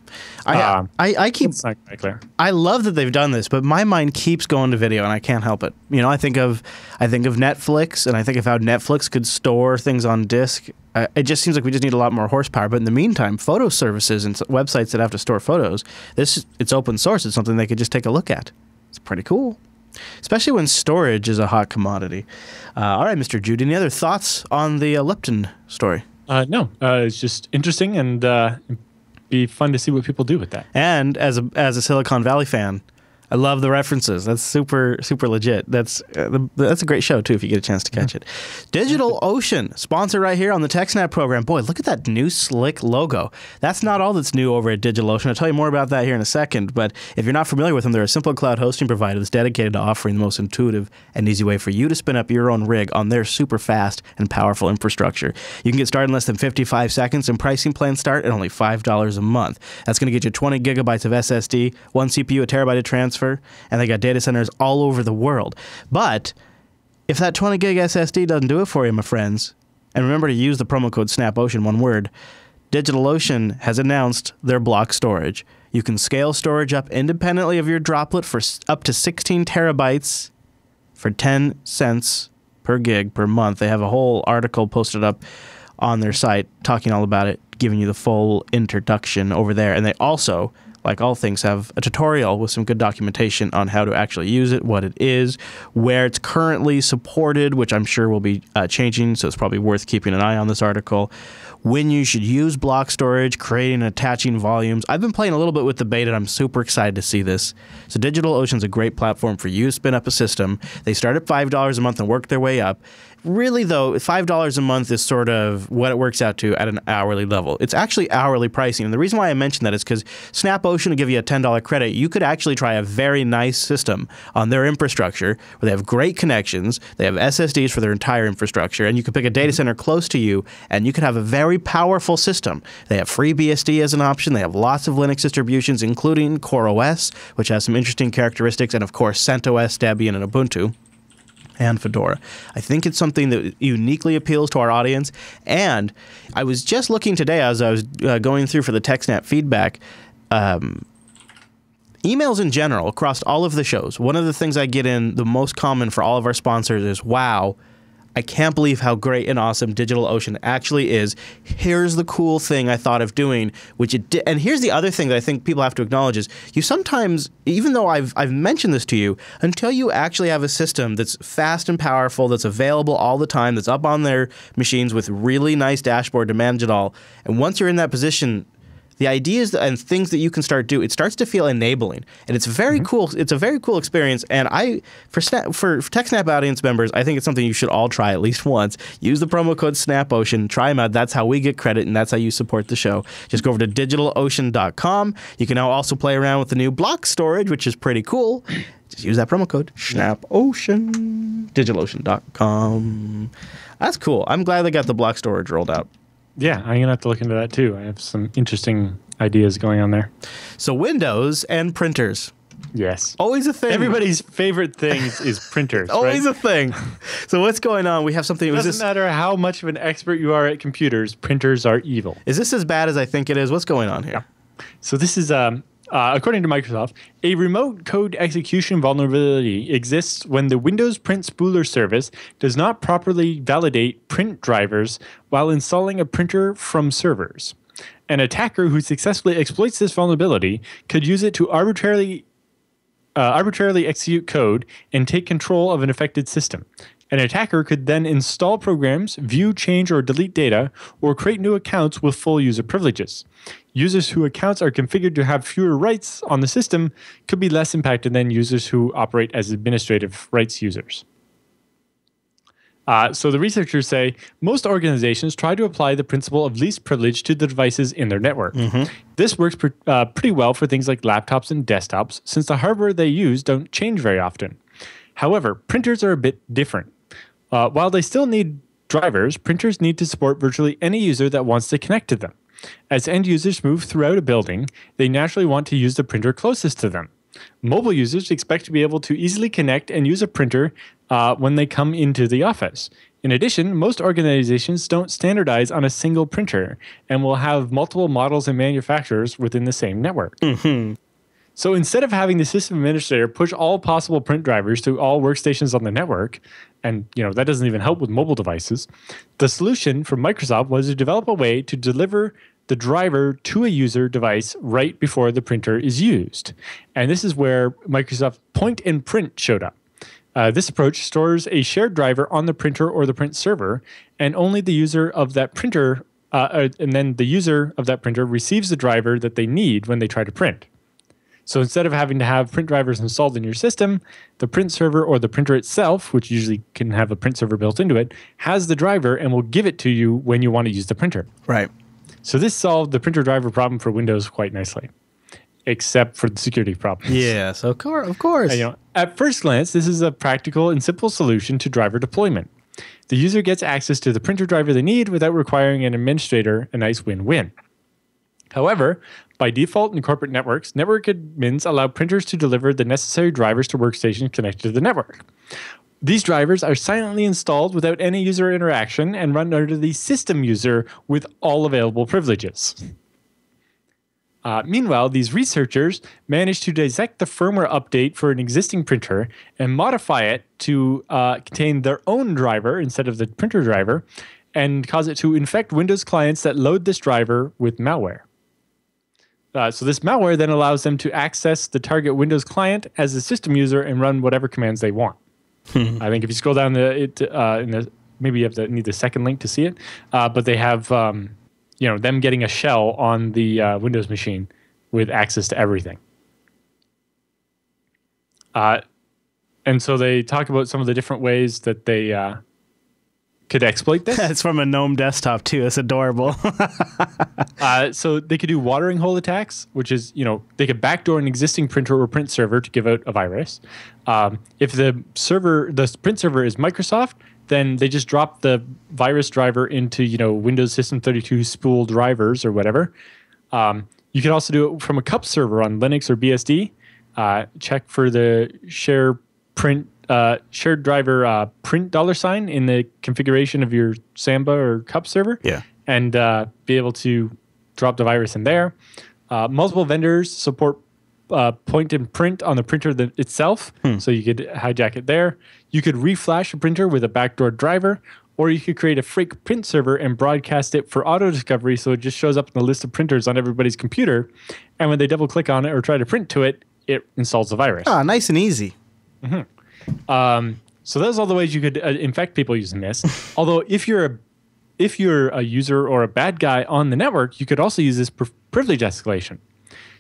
I keep... It's not quite clear. I love that they've done this, but my mind keeps going to video and I can't help it. You know, I think of Netflix and I think of how Netflix could store things on disk. It just seems like we just need a lot more horsepower. But in the meantime, photo services and websites that have to store photos, it's open source. It's something they could just take a look at. It's pretty cool. Especially when storage is a hot commodity. All right, Mr. Jude, any other thoughts on the Lepton story? No, it's just interesting and it'd be fun to see what people do with that. And as a Silicon Valley fan, I love the references. That's super legit. That's a great show too if you get a chance to catch it. DigitalOcean, sponsor right here on the TechSNAP program. Boy, look at that new slick logo. That's not all that's new over at DigitalOcean. I'll tell you more about that here in a second. But if you're not familiar with them, they're a simple cloud hosting provider that's dedicated to offering the most intuitive and easy way for you to spin up your own rig on their super fast and powerful infrastructure. You can get started in less than 55 seconds, and pricing plans start at only $5 a month. That's going to get you 20 gigabytes of SSD, one CPU, a terabyte of transfer, and they got data centers all over the world. But if that 20 gig SSD doesn't do it for you, my friends, and remember to use the promo code SNAPOcean, one word, DigitalOcean has announced their block storage. You can scale storage up independently of your droplet for up to 16 terabytes for 10 cents per gig per month. They have a whole article posted up on their site talking all about it. giving you the full introduction over there. And they also, like all things, have a tutorial with some good documentation on how to actually use it, what it is, where it's currently supported, which I'm sure will be changing, so it's probably worth keeping an eye on this article. When you should use block storage, creating and attaching volumes. I've been playing a little bit with the beta, and I'm super excited to see this. So DigitalOcean's a great platform for you to spin up a system. They start at $5 a month and work their way up. Really, though, $5 a month is sort of what it works out to at an hourly level. It's actually hourly pricing. And the reason why I mention that is because SnapOcean will give you a $10 credit. You could actually try a very nice system on their infrastructure where they have great connections. They have SSDs for their entire infrastructure. And you could pick a data center close to you, and you could have a very powerful system. They have FreeBSD as an option. They have lots of Linux distributions, including CoreOS, which has some interesting characteristics, and, of course, CentOS, Debian, and Ubuntu. And Fedora. I think it's something that uniquely appeals to our audience. And I was just looking today as I was going through for the TechSNAP feedback, emails in general across all of the shows. One of the things I get in the most common for all of our sponsors is, wow, I can't believe how great and awesome DigitalOcean actually is. Here's the cool thing I thought of doing, which it did. And here's the other thing that I think people have to acknowledge is you sometimes, even though I've mentioned this to you, until you actually have a system that's fast and powerful, that's available all the time, that's up on their machines with really nice dashboard to manage it all, and once you're in that position, the ideas and things that you can start doing, it starts to feel enabling, and it's very cool. It's a very cool experience, and for TechSNAP audience members, I think it's something you should all try at least once. Use the promo code SnapOcean, try them out. That's how we get credit, and that's how you support the show. Just go over to DigitalOcean.com. You can now also play around with the new block storage, which is pretty cool. Just use that promo code SnapOcean. DigitalOcean.com. That's cool. I'm glad they got the block storage rolled out. Yeah, I'm going to have to look into that too. I have some interesting ideas going on there. So Windows and printers. Yes. Always a thing. Everybody's favorite things is printers, Always right? a thing. So what's going on? We have something. It doesn't matter how much of an expert you are at computers, printers are evil. Is this as bad as I think it is? What's going on here? Yeah. So this is... according to Microsoft, a remote code execution vulnerability exists when the Windows Print Spooler service does not properly validate print drivers while installing a printer from servers. An attacker who successfully exploits this vulnerability could use it to arbitrarily execute code and take control of an affected system. An attacker could then install programs, view, change, or delete data, or create new accounts with full user privileges. Users whose accounts are configured to have fewer rights on the system could be less impacted than users who operate as administrative rights users. So the researchers say most organizations try to apply the principle of least privilege to the devices in their network. This works pretty well for things like laptops and desktops, since the hardware they use don't change very often. However, printers are a bit different. While they still need drivers, printers need to support virtually any user that wants to connect to them. As end users move throughout a building, they naturally want to use the printer closest to them. Mobile users expect to be able to easily connect and use a printer when they come into the office. In addition, most organizations don't standardize on a single printer and will have multiple models and manufacturers within the same network. So instead of having the system administrator push all possible print drivers to all workstations on the network, and that doesn't even help with mobile devices, the solution from Microsoft was to develop a way to deliver the driver to a user device right before the printer is used. And this is where Microsoft Point and Print showed up. This approach stores a shared driver on the printer or the print server, and only the user of that printer, and then the user of that printer receives the driver that they need when they try to print. So instead of having to have print drivers installed in your system, the print server or the printer itself, which usually can have a print server built into it, has the driver and will give it to you when you want to use the printer. Right. So this solved the printer driver problem for Windows quite nicely, except for the security problems. Yes, of course. And, at first glance, this is a practical and simple solution to driver deployment. The user gets access to the printer driver they need without requiring an administrator, a nice win-win. However, by default in corporate networks, network admins allow printers to deliver the necessary drivers to workstations connected to the network. These drivers are silently installed without any user interaction and run under the system user with all available privileges. Meanwhile, these researchers managed to dissect the firmware update for an existing printer and modify it to contain their own driver instead of the printer driver, and cause it to infect Windows clients that load this driver with malware. So this malware then allows them to access the target Windows client as a system user and run whatever commands they want. I think if you scroll down maybe you need the second link to see it, but they have them getting a shell on the Windows machine with access to everything. And so they talk about some of the different ways that they could exploit this. It's from a GNOME desktop too. It's adorable. So they could do watering hole attacks, which is, they could backdoor an existing printer or print server to give out a virus. If the print server is Microsoft, then they just drop the virus driver into, Windows System 32 spool drivers or whatever. You can also do it from a cup server on Linux or BSD. Check for the shared driver print $sign in the configuration of your Samba or cup server. Yeah. And be able to drop the virus in there. Multiple vendors support point and print on the printer itself, so you could hijack it there. You could reflash a printer with a backdoor driver, or you could create a fake print server and broadcast it for auto discovery, so it just shows up in the list of printers on everybody's computer, and when they double click on it or try to print to it, it installs the virus. Ah, nice and easy. So those are all the ways you could infect people using this. Although if you're a user or a bad guy on the network, you could also use this privilege escalation.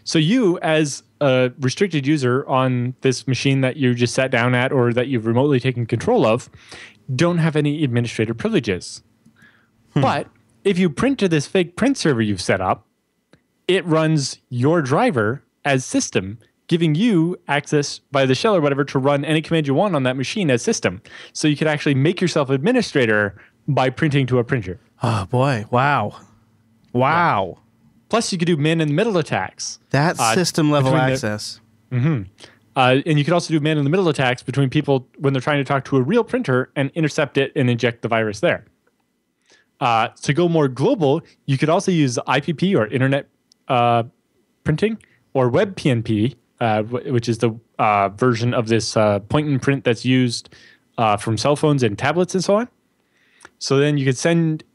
So you, as a restricted user on this machine that you just sat down at or that you've remotely taken control of, don't have any administrator privileges. But if you print to this fake print server you've set up, it runs your driver as system, giving you access by the shell or whatever to run any command you want on that machine as system. So you could actually make yourself administrator by printing to a printer. Oh, boy. Wow. Wow. Yeah. Plus, you could do man-in-the-middle attacks. That's system-level access. And you could also do man-in-the-middle attacks between people when they're trying to talk to a real printer and intercept it and inject the virus there. To go more global, you could also use IPP or Internet Printing or WebPNP, which is the version of this point and print that's used from cell phones and tablets and so on. So then you could send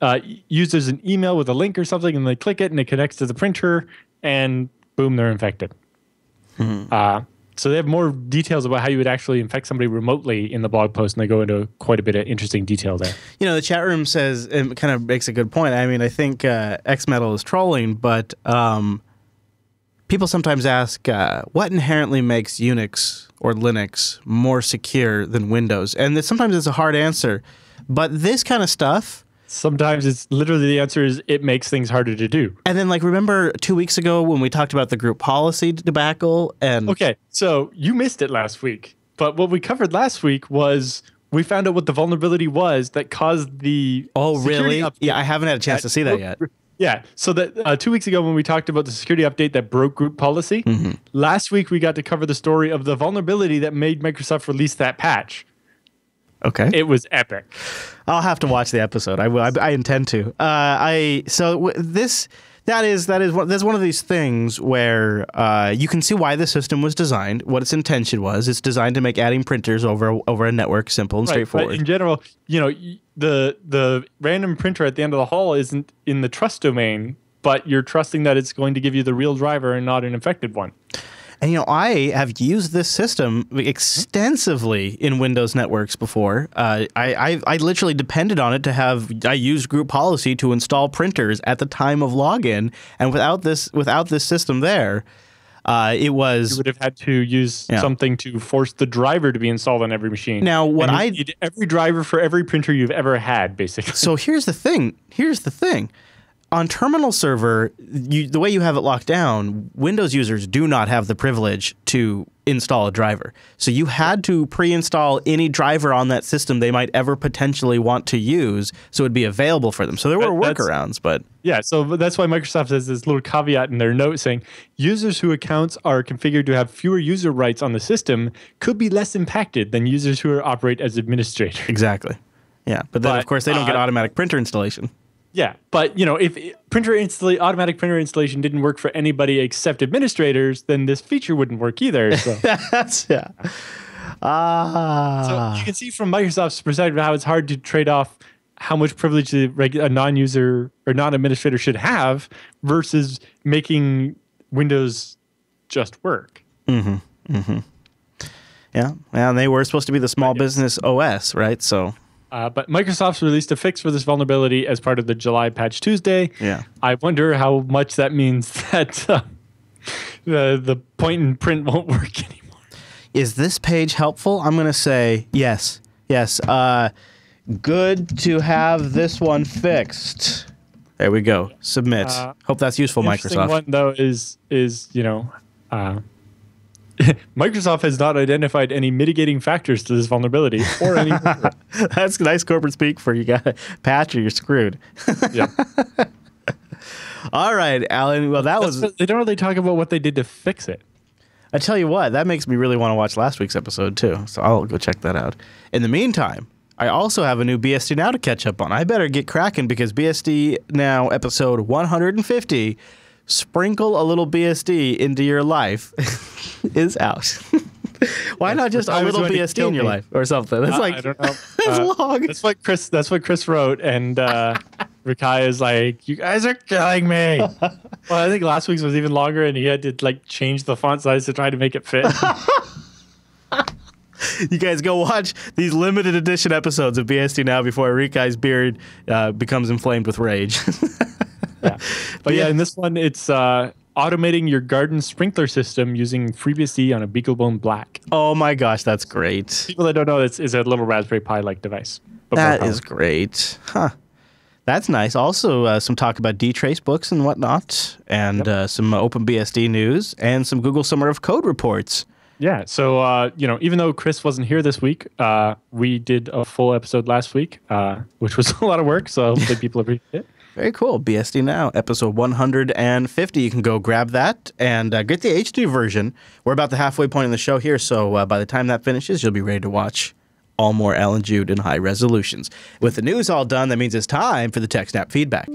users an email with a link or something, and they click it, and it connects to the printer, and boom, they're infected. So they have more details about how you would actually infect somebody remotely in the blog post, and they go into quite a bit of interesting detail there. The chat room says, it kind of makes a good point. I mean, I think XMetal is trolling, but people sometimes ask, what inherently makes Unix or Linux more secure than Windows? And sometimes it's a hard answer. But this kind of stuff... Sometimes it's literally the answer is it makes things harder to do. And then, remember 2 weeks ago when we talked about the group policy debacle? Okay, so you missed it last week. But what we covered last week was we found out what the vulnerability was that caused the... Oh, really? Yeah, I haven't had a chance to see that yet. Yeah, so that 2 weeks ago when we talked about the security update that broke group policy, last week we got to cover the story of the vulnerability that made Microsoft release that patch. Okay. It was epic. I'll have to watch the episode. I will. I intend to. That's one of these things where you can see why the system was designed, what its intention was. It's designed to make adding printers over a network simple and straightforward. But in general, the random printer at the end of the hall isn't in the trust domain, but you're trusting that it's going to give you the real driver and not an infected one. And, I have used this system extensively in Windows networks before. I literally depended on it I used group policy to install printers at the time of login. And without this system there, it was... You would have had to use something to force the driver to be installed on every machine. Now, you need every driver for every printer you've ever had, basically. So here's the thing. On terminal server, the way you have it locked down, Windows users do not have the privilege to install a driver. So you had to pre-install any driver on that system they might ever potentially want to use so it would be available for them. So there were workarounds, but... Yeah, so that's why Microsoft has this little caveat in their note saying, users whose accounts are configured to have fewer user rights on the system could be less impacted than users who operate as administrators. Exactly. Yeah, but then, of course, they don't get automatic printer installation. Yeah, but if automatic printer installation didn't work for anybody except administrators, then this feature wouldn't work either. So. So you can see from Microsoft's perspective how it's hard to trade off how much privilege a non-user or non-administrator should have versus making Windows just work. Yeah, and they were supposed to be the small business OS, right? So, but Microsoft's released a fix for this vulnerability as part of the July Patch Tuesday. Yeah, I wonder how much that means that the point and print won't work anymore. Is this page helpful? I'm going to say yes. Yes. Good to have this one fixed. There we go. Submit. Hope that's useful, Microsoft. One though is Microsoft has not identified any mitigating factors to this vulnerability or any. That's nice corporate speak for you got to patch or you're screwed. Yeah. All right, Alan. Well, they don't really talk about what they did to fix it. I tell you what, that makes me really want to watch last week's episode too. So I'll go check that out. In the meantime, I also have a new BSD Now to catch up on. I better get cracking because BSD Now episode 150, Sprinkle a Little BSD into Your Life, is out. Why not just a little BSD in your life or something? It's like, I don't know. It's long. That's what Chris wrote, and Rikai is like, "You guys are killing me." Well, I think last week's was even longer, and he had to like change the font size to try to make it fit. You guys go watch these limited edition episodes of BSD Now before Rikai's beard becomes inflamed with rage. Yeah. But yeah, in this one, it's automating your garden sprinkler system using FreeBSD on a BeagleBone Black. Oh my gosh, that's great. People that don't know, this is a little Raspberry Pi-like device. That is great. Huh. That's nice. Also, some talk about dtrace books and whatnot, and some OpenBSD news, and some Google Summer of Code reports. Yeah, so, even though Chris wasn't here this week, we did a full episode last week, which was a lot of work, so hopefully people appreciate it. Very cool. BSD Now, episode 150. You can go grab that and get the HD version. We're about the halfway point in the show here, so by the time that finishes, you'll be ready to watch all more Alan Jude in high resolutions. With the news all done, that means it's time for the TechSNAP feedback.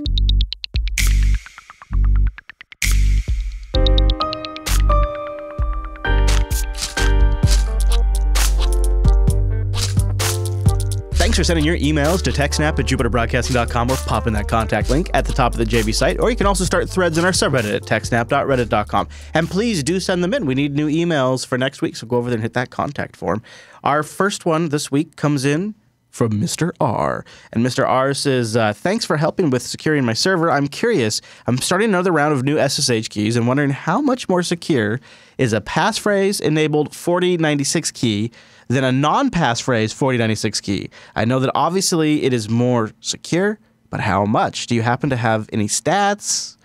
Thanks for sending your emails to techsnap@jupiterbroadcasting.com or pop in that contact link at the top of the JB site, or you can also start threads in our subreddit at techsnap.reddit.com. And please do send them in. We need new emails for next week, so go over there and hit that contact form. Our first one this week comes in from Mr. R. And Mr. R says, thanks for helping with securing my server. I'm curious. I'm starting another round of new SSH keys and wondering how much more secure is a passphrase-enabled 4096 key than a non-passphrase 4096 key. I know that obviously it is more secure, but how much? Do you happen to have any stats?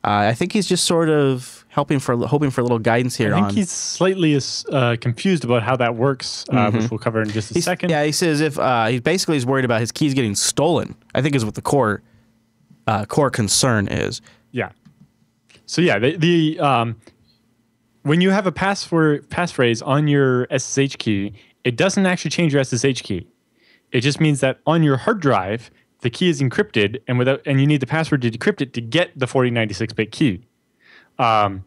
I think he's just sort of hoping for a little guidance here. I think he's slightly confused about how that works, which we'll cover in just a second. Yeah, he says if he basically is worried about his keys getting stolen. I think is what the core concern is. Yeah. So yeah, the when you have a passphrase on your SSH key, it doesn't actually change your SSH key. It just means that on your hard drive, the key is encrypted, and you need the password to decrypt it to get the 4096-bit key. And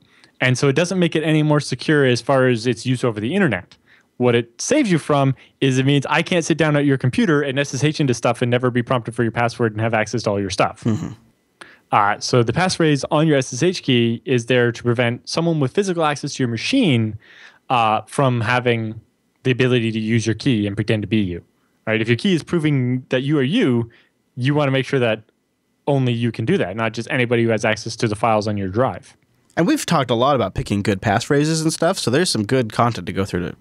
so it doesn't make it any more secure as far as its use over the internet. What it saves you from is it means I can't sit down at your computer and SSH into stuff and never be prompted for your password and have access to all your stuff. So the passphrase on your SSH key is there to prevent someone with physical access to your machine from having the ability to use your key and pretend to be you. Right? If your key is proving that you are you want to make sure that only you can do that, not just anybody who has access to the files on your drive. And we've talked a lot about picking good passphrases and stuff, so there's some good content to go through to,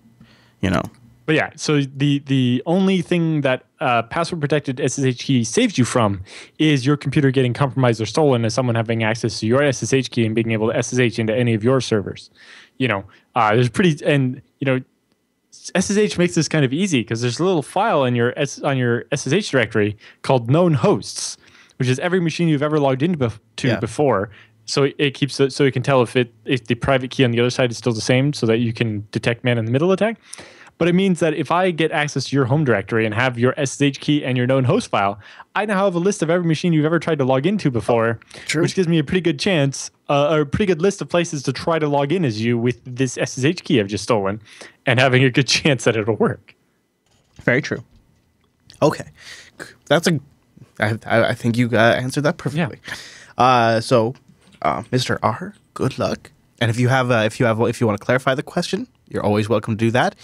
But yeah, so the only thing that password-protected SSH key saves you from is your computer getting compromised or stolen as someone having access to your SSH key and being able to SSH into any of your servers. SSH makes this kind of easy because there's a little file on your SSH directory called known hosts, which is every machine you've ever logged into before. So it keeps it so it can tell if the private key on the other side is still the same, so that you can detect man-in-the-middle attack. But it means that if I get access to your home directory and have your SSH key and your known host file, I now have a list of every machine you've ever tried to log into before, which gives me a pretty good chance, or a pretty good list of places to try to log in as you with this SSH key I've just stolen, and having a good chance that it'll work. Very true. Okay. That's I think you answered that perfectly. So, Mr. R, good luck. And if you want to clarify the question, you're always welcome to do that.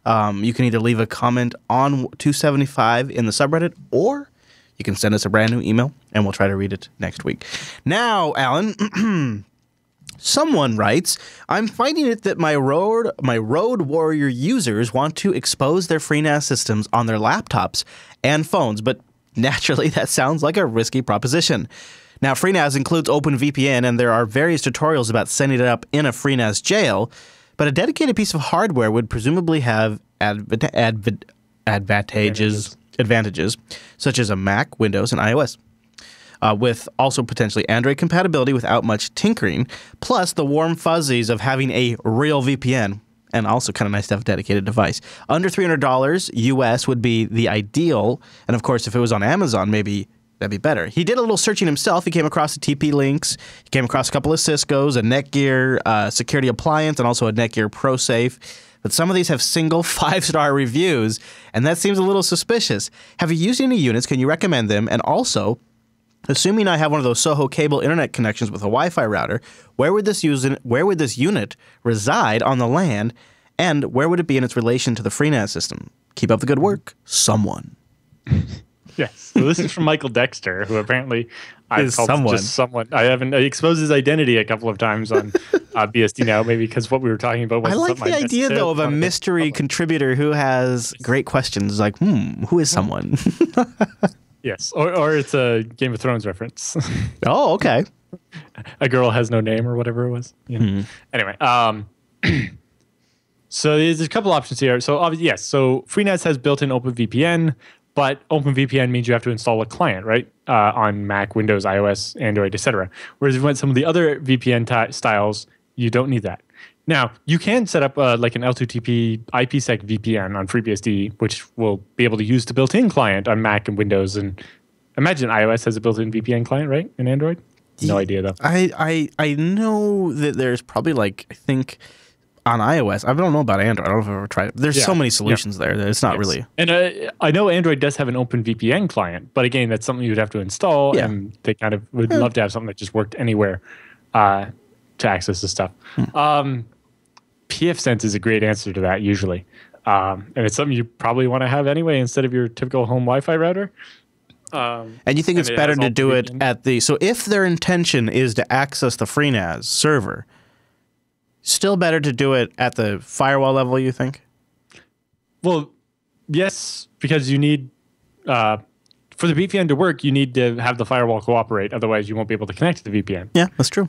You can either leave a comment on 275 in the subreddit, or you can send us a brand new email, and we'll try to read it next week. Now, Alan, someone writes, I'm finding it that my Road Warrior users want to expose their FreeNAS systems on their laptops and phones, but naturally, that sounds like a risky proposition. Now, FreeNAS includes OpenVPN, and there are various tutorials about setting it up in a FreeNAS jail, but a dedicated piece of hardware would presumably have advantages, such as a Mac, Windows, and iOS, with also potentially Android compatibility without much tinkering, plus the warm fuzzies of having a real VPN, and also kind of nice to have a dedicated device. Under $300 US would be the ideal, and of course, if it was on Amazon, maybe that'd be better. He did a little searching himself. He came across the TP-Links. He came across a couple of Cisco's, a Netgear security appliance, and also a Netgear ProSafe. But some of these have single 5-star reviews, and that seems a little suspicious. Have you used any units? Can you recommend them? And also, assuming I have one of those Soho cable internet connections with a Wi-Fi router, where would this unit reside on the LAN, and where would it be in its relation to the FreeNAS system? Keep up the good work, someone. Yes. So this is from Michael Dexter, who apparently I've called just someone. I exposed his identity a couple of times on BSD now, maybe because what we were talking about wasn't something I like the idea, though, of a mystery contributor who has great questions. Like, who is someone? Yes. Or it's a Game of Thrones reference. Oh, okay. A girl has no name or whatever it was. You know? Anyway, so there's a couple options here. So obviously, yes. So FreeNAS has built-in OpenVPN. But OpenVPN means you have to install a client, right, on Mac, Windows, iOS, Android, etc. Whereas if you want some of the other VPN styles, you don't need that. Now, you can set up like an L2TP IPsec VPN on FreeBSD, which will be able to use the built-in client on Mac and Windows. And imagine iOS has a built-in VPN client, right, in Android? No idea, though. I know that there's probably, like, I think on iOS, I don't know about Android. I don't know if I've ever tried it. There's so many solutions there that it's not really. And I know Android does have an OpenVPN client, but again, that's something you'd have to install, and they kind of would love to have something that just worked anywhere to access the stuff. pfSense is a great answer to that usually, and it's something you probably want to have anyway instead of your typical home Wi-Fi router. And you think it's better to do it at the... So if their intention is to access the FreeNAS server, still better to do it at the firewall level, you think? Well, yes, because you need... for the VPN to work, you need to have the firewall cooperate. Otherwise, you won't be able to connect to the VPN. Yeah, that's true.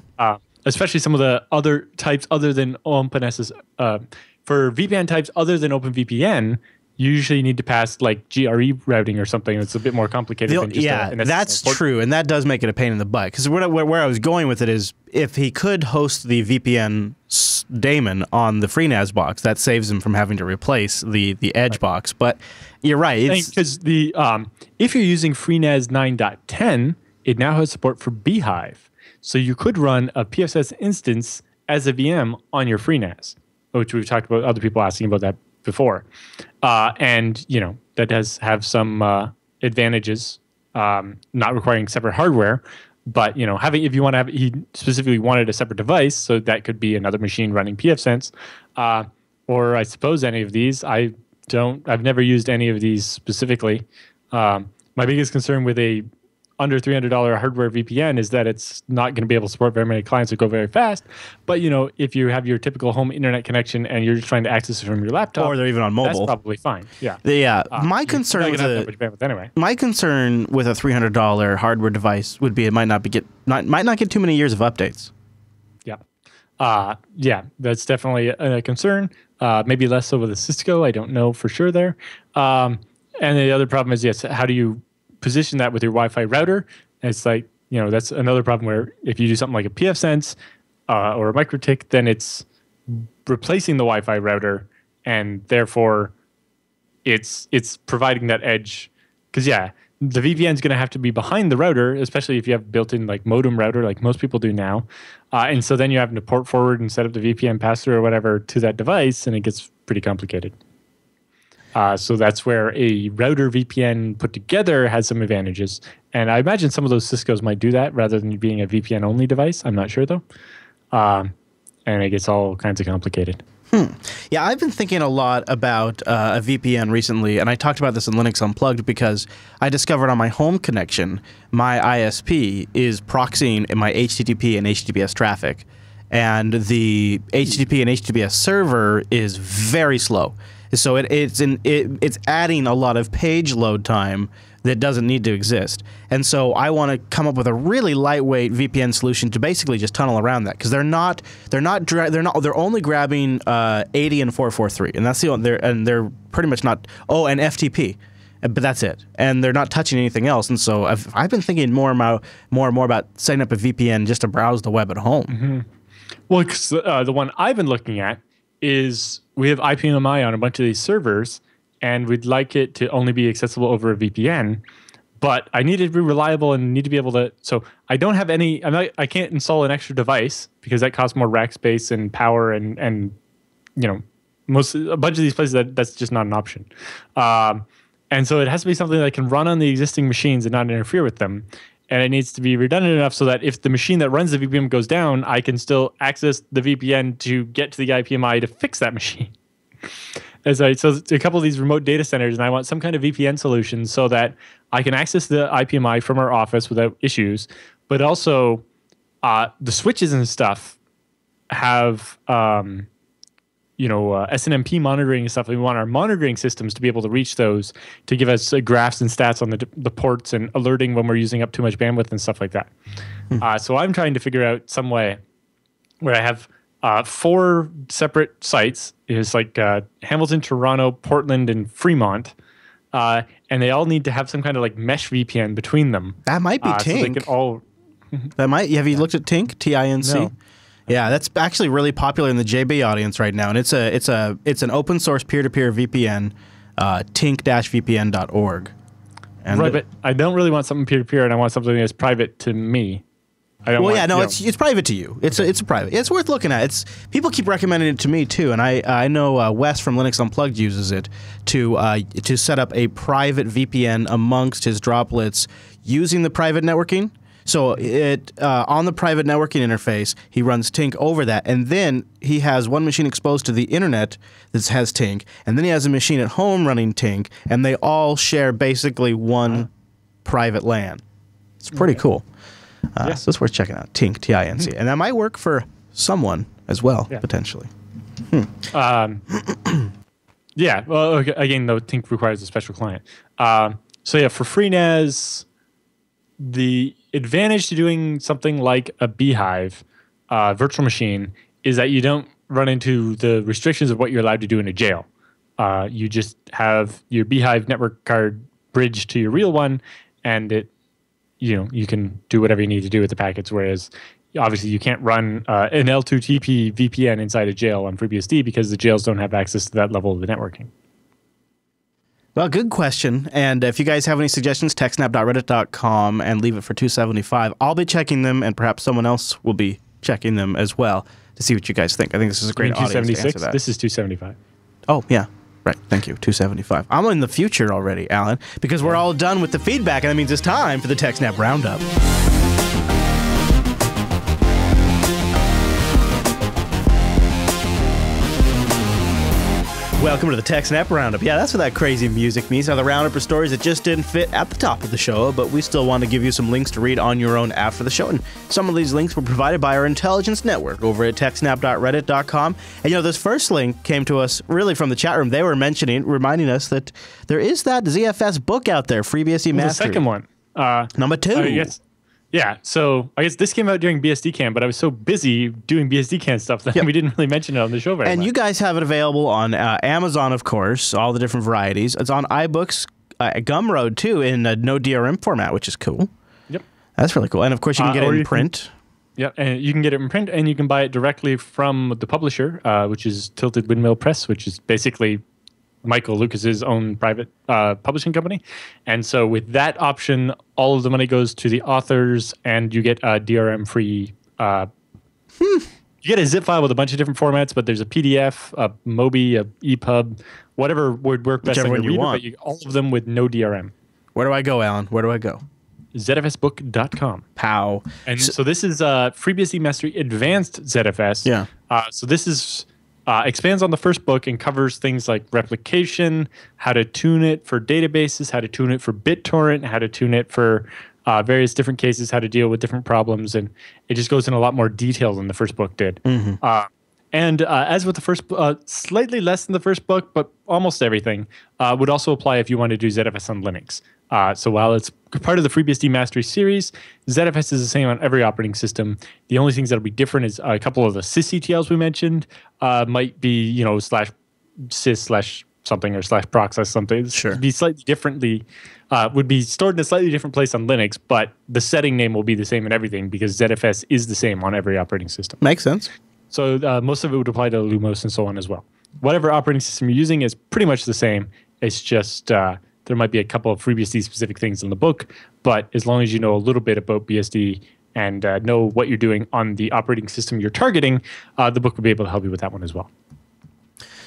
Especially some of the other types other than OpenSS. For VPN types other than OpenVPN, you usually need to pass like GRE routing or something that's a bit more complicated than just that's true, and that does make it a pain in the butt. Because where I was going with it is, if he could host the VPN daemon on the FreeNAS box, that saves him from having to replace the Edge box. But you're right. Because if you're using FreeNAS 9.10, it now has support for Beehive. So you could run a PSS instance as a VM on your FreeNAS, which we've talked about other people asking about that before. And, you know, that does have some advantages, not requiring separate hardware. But, you know, if you want to have, he specifically wanted a separate device, so that could be another machine running pfSense. Or I suppose any of these. I've never used any of these specifically. My biggest concern with a under $300 hardware VPN is that it's not going to be able to support very many clients that go very fast. But, you know, if you have your typical home internet connection and you're just trying to access it from your laptop, or they're even on mobile, that's probably fine. Yeah. My concern with a $300 hardware device would be it might not get too many years of updates. Yeah. Yeah, that's definitely a concern. Maybe less so with a Cisco. I don't know for sure there. And the other problem is, yes, how do you position that with your Wi-Fi router? And it's like, you know, that's another problem where if you do something like a pfSense or a MikroTik, then it's replacing the Wi-Fi router, and therefore it's providing that edge. Because the VPN is going to have to be behind the router, especially if you have built-in like modem router, like most people do now. And so then you're having to port forward and set up the VPN pass-through or whatever to that device, and it gets pretty complicated. So that's where a router VPN put together has some advantages. And I imagine some of those Cisco's might do that rather than being a VPN-only device. I'm not sure, though. And it gets all kinds of complicated. Yeah, I've been thinking a lot about a VPN recently, and I talked about this in Linux Unplugged because I discovered on my home connection, my ISP is proxying my HTTP and HTTPS traffic. And the HTTP and HTTPS server is very slow. So it's adding a lot of page load time that doesn't need to exist. And so I want to come up with a really lightweight VPN solution to basically just tunnel around that, because they're only grabbing 80 and 443, and that's the only, they're pretty much not. Oh, and FTP. But that's it, and they're not touching anything else. And so I've been thinking more and more about setting up a VPN just to browse the web at home. Mm-hmm. Well, 'cause, the one I've been looking at is we have IPMI on a bunch of these servers, and we'd like it to only be accessible over a VPN. But I need it to be reliable and need to be able to. So I don't have any. I can't install an extra device because that costs more rack space and power, and a bunch of these places that's just not an option. And so it has to be something that can run on the existing machines and not interfere with them. And it needs to be redundant enough so that if the machine that runs the VPN goes down, I can still access the VPN to get to the IPMI to fix that machine. So a couple of these remote data centers, and I want some kind of VPN solution so that I can access the IPMI from our office without issues. But also, the switches and stuff have SNMP monitoring and stuff. We want our monitoring systems to be able to reach those to give us graphs and stats on the ports and alerting when we're using up too much bandwidth and stuff like that. So I'm trying to figure out some way where I have 4 separate sites. It's like Hamilton, Toronto, Portland, and Fremont. And they all need to have some kind of like mesh VPN between them. That might be Tink. So they can all... Have you looked at Tink? T-I-N-C? No. Yeah, that's actually really popular in the JB audience right now, and it's an open source peer-to-peer VPN, tink-vpn.org. Right, but I don't really want something peer-to-peer, and I want something that's private to me. It's private to you. It's a private. It's worth looking at. People keep recommending it to me too, and I know Wes from Linux Unplugged uses it to set up a private VPN amongst his droplets using the private networking. So on the private networking interface, he runs Tink over that, and then he has one machine exposed to the internet that has Tink, and then he has a machine at home running Tink, and they all share basically one private LAN. It's pretty cool. So it's worth checking out. Tink, T-I-N-C, and that might work for someone as well, potentially. Yeah. Well, okay, again, though, Tink requires a special client. For FreeNAS, the advantage to doing something like a Beehive virtual machine is that you don't run into the restrictions of what you're allowed to do in a jail. You just have your Beehive network card bridged to your real one, and you can do whatever you need to do with the packets. Whereas, obviously, you can't run an L2TP VPN inside a jail on FreeBSD because the jails don't have access to that level of the networking. Well, good question. And if you guys have any suggestions, techsnap.reddit.com and leave it for 275. I'll be checking them, and perhaps someone else will be checking them as well to see what you guys think. I think this is a great audience to answer that. This is 275. Oh, yeah. Right. Thank you. 275. I'm in the future already, Alan, because we're all done with the feedback, and that means it's time for the TechSNAP Roundup. Welcome to the TechSNAP Roundup. Yeah, that's what that crazy music means. Now, the Roundup are stories that just didn't fit at the top of the show, but we still want to give you some links to read on your own after the show. And some of these links were provided by our intelligence network over at techsnap.reddit.com. And, this first link came to us really from the chat room. They were reminding us that there is that ZFS book out there, FreeBSD Mastery. The second one. Number 2. Yeah, so I guess this came out during BSDCan, but I was so busy doing BSDCan stuff that we didn't really mention it on the show very much. And you guys have it available on Amazon, of course, all the different varieties. It's on iBooks, Gumroad, too, in a no DRM format, which is cool. Yep. That's really cool. And, of course, you can get it in print. Yeah, and you can get it in print, and you can buy it directly from the publisher, which is Tilted Windmill Press, which is basically Michael Lucas's own private publishing company. And so with that option, all of the money goes to the authors, and you get a DRM-free You get a zip file with a bunch of different formats, but there's a PDF, a MOBI, a EPUB, whatever would work best on your reader, but all of them with no DRM. Where do I go, Alan? Where do I go? ZFSbook.com. Pow. And so this is FreeBSD Mastery Advanced ZFS. Yeah. So this is expands on the first book and covers things like replication, how to tune it for databases, how to tune it for BitTorrent, how to tune it for various different cases, how to deal with different problems. And it just goes in a lot more detail than the first book did. And as with the first, slightly less than the first book, but almost everything would also apply if you want to do ZFS on Linux. So while it's part of the FreeBSD Mastery series, ZFS is the same on every operating system. The only things that'll be different is a couple of the sysctls we mentioned might be, /sys/ something or /proc/ something. Sure. Be slightly differently, would be stored in a slightly different place on Linux, but the setting name will be the same in everything because ZFS is the same on every operating system. Makes sense. So most of it would apply to Lumos and so on as well. Whatever operating system you're using is pretty much the same. It's just there might be a couple of FreeBSD specific things in the book, but as long as you know a little bit about BSD and know what you're doing on the operating system you're targeting, the book will be able to help you with that one as well.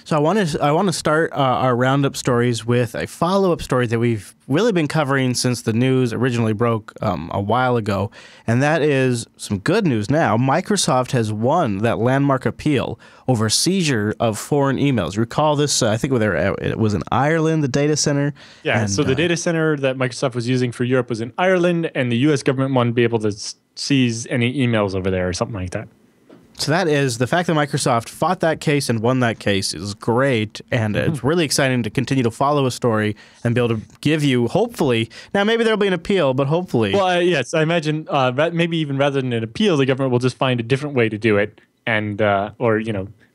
So I want to start our roundup stories with a follow-up story that we've really been covering since the news originally broke a while ago, and that is some good news now. Microsoft has won that landmark appeal over seizure of foreign emails. Recall this, I think it was in Ireland, the data center. Yeah, and, so the data center that Microsoft was using for Europe was in Ireland, and the U.S. government wanted to be able to seize any emails over there or something like that. So that is the fact that Microsoft fought that case and won that case is great, and it's really exciting to continue to follow a story and be able to give you, hopefully, now maybe there'll be an appeal, but hopefully. Well, yes, I imagine maybe even rather than an appeal, the government will just find a different way to do it and, or,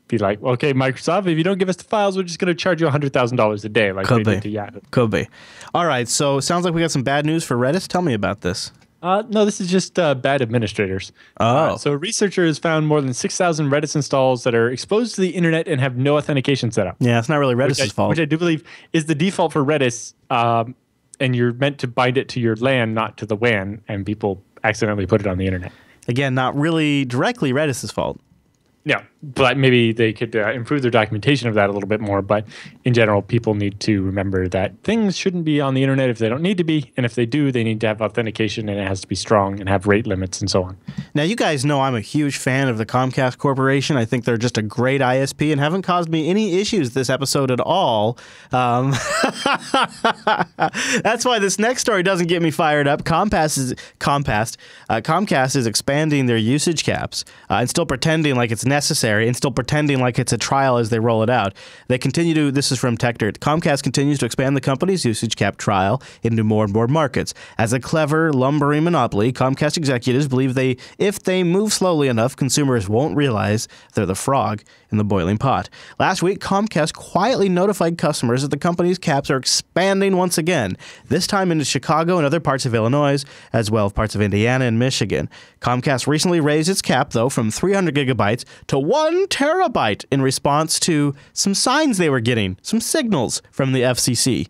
be like, okay, Microsoft, if you don't give us the files, we're just going to charge you $100,000 a day like they did to Yahoo. Could be. All right, so it sounds like we got some bad news for Redis. Tell me about this. No, this is just bad administrators. So researchers found more than 6,000 Redis installs that are exposed to the internet and have no authentication set up. Yeah, it's not really Redis's fault. Which I do believe is the default for Redis, and you're meant to bind it to your LAN, not to the WAN, and people accidentally put it on the internet. Again, not really directly Redis's fault. Yeah, but maybe they could improve their documentation of that a little bit more. But in general, people need to remember that things shouldn't be on the internet if they don't need to be. And if they do, they need to have authentication, and it has to be strong and have rate limits and so on. Now, you guys know I'm a huge fan of the Comcast Corporation. I think they're just a great ISP and haven't caused me any issues this episode at all. That's why this next story doesn't get me fired up. Comcast is expanding their usage caps and still pretending like it's necessary and still pretending like it's a trial as they roll it out. They continue to, this is from TechDirt, Comcast continues to expand the company's usage cap trial into more and more markets. As a clever, lumbering monopoly, Comcast executives believe if they move slowly enough, consumers won't realize they're the frog in the boiling pot. Last week, Comcast quietly notified customers that the company's caps are expanding once again, this time into Chicago and other parts of Illinois, as well as parts of Indiana and Michigan. Comcast recently raised its cap, though, from 300 gigabytes to 1 terabyte in response to some signs they were getting, some signals from the FCC.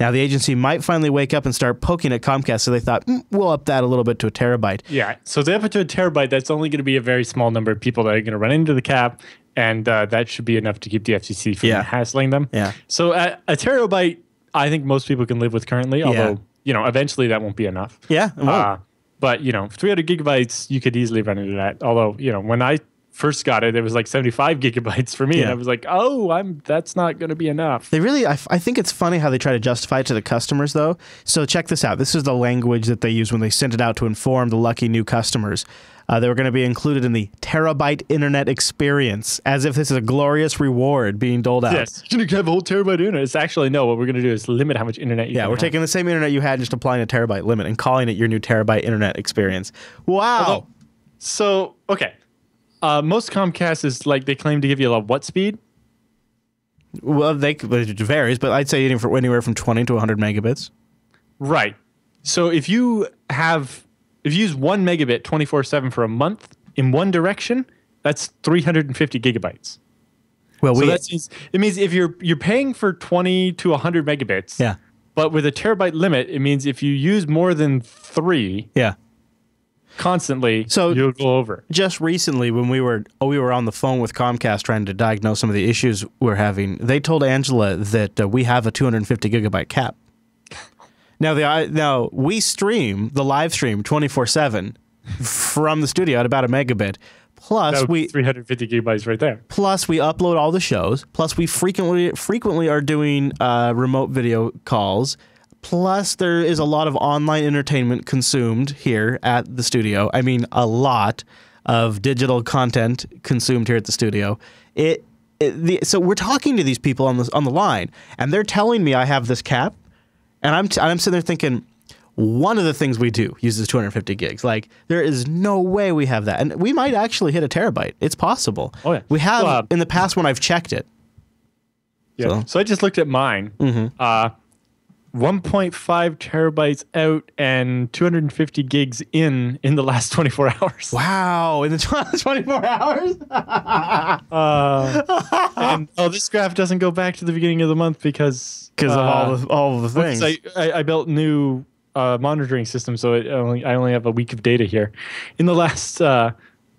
Now, the agency might finally wake up and start poking at Comcast, so they thought, we'll up that a little bit to a terabyte. Yeah, so if they up it to a terabyte, that's only going to be a very small number of people that are going to run into the cap, and that should be enough to keep the FCC from hassling them. Yeah. So a terabyte, I think most people can live with currently, although, eventually that won't be enough. Yeah, but, 300 gigabytes, you could easily run into that. Although, when I first got it, it was like 75 gigabytes for me. And I was like, that's not going to be enough. They really, I think it's funny how they try to justify it to the customers, though. So check this out. This is the language that they use when they sent it out to inform the lucky new customers. They were going to be included in the terabyte internet experience, as if this is a glorious reward being doled out. Yes, you're going to have a whole terabyte internet. It's actually, no, what we're going to do is limit how much internet you can we're taking the same internet you had, just applying a terabyte limit and calling it your new terabyte internet experience. Wow. Okay. Most Comcast is like they claim to give you a what speed? Well, it varies, but I'd say anywhere from 20 to 100 megabits. Right. So if you use 1 megabit 24/7 for a month in one direction, that's 350 gigabytes. Well, it means if you're paying for 20 to 100 megabits, but with a terabyte limit, it means if you use more than 3, constantly, So you'll go over. Just recently, when we were on the phone with Comcast trying to diagnose some of the issues we're having, they told Angela that we have a 250 gigabyte cap. Now we stream the live stream 24/7 from the studio at about a megabit. Plus, we 350 gigabytes right there. Plus, we upload all the shows. Plus, we frequently are doing remote video calls. Plus, there is a lot of online entertainment consumed here at the studio. I mean, a lot of digital content consumed here at the studio. So we're talking to these people on the line, and they're telling me I have this cap, and I'm sitting there thinking, one of the things we do uses 250 gigs. Like, there is no way we have that. And we might actually hit a terabyte. It's possible. Oh, yeah. We have in the past when I've checked it. Yeah. So I just looked at mine. 1.5 terabytes out and 250 gigs in the last 24 hours. Wow. In the 24 hours? And this graph doesn't go back to the beginning of the month because of all the things. I built new monitoring system, so I only have a week of data here. In the last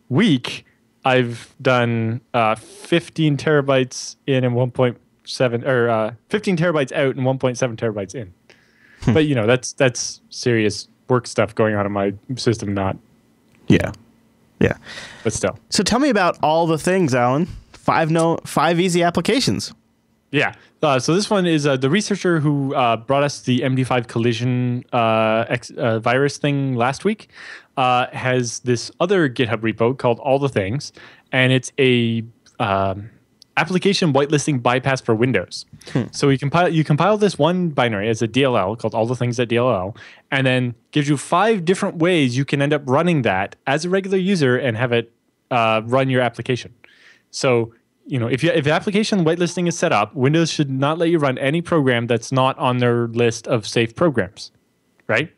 week, I've done 15 terabytes in and 1.7 or 15 terabytes out and 1.7 terabytes in. But that's serious work stuff going on in my system, not yeah. But still. So tell me about all the things, Alan. 5 easy applications. Yeah. So this one is the researcher who brought us the MD5 collision virus thing last week has this other GitHub repo called All the Things, and it's a application whitelisting bypass for Windows. So you compile this one binary as a DLL called All the Things.dll, and then gives you 5 different ways you can end up running that as a regular user and have it run your application. So if the application whitelisting is set up, Windows should not let you run any program that's not on their list of safe programs, right?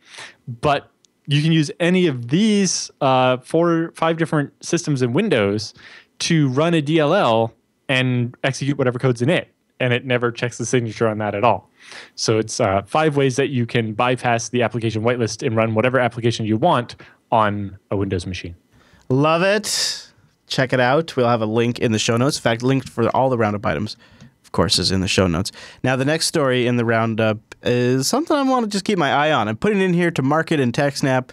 But you can use any of these 5 different systems in Windows to run a DLL and execute whatever code's in it, and it never checks the signature on that at all. So it's 5 ways that you can bypass the application whitelist and run whatever application you want on a Windows machine. Love it. Check it out. We'll have a link in the show notes. In fact, linked for all the Roundup items, of course, is in the show notes. Now, the next story in the Roundup is something I want to just keep my eye on. I'm putting it in here to market in TechSNAP.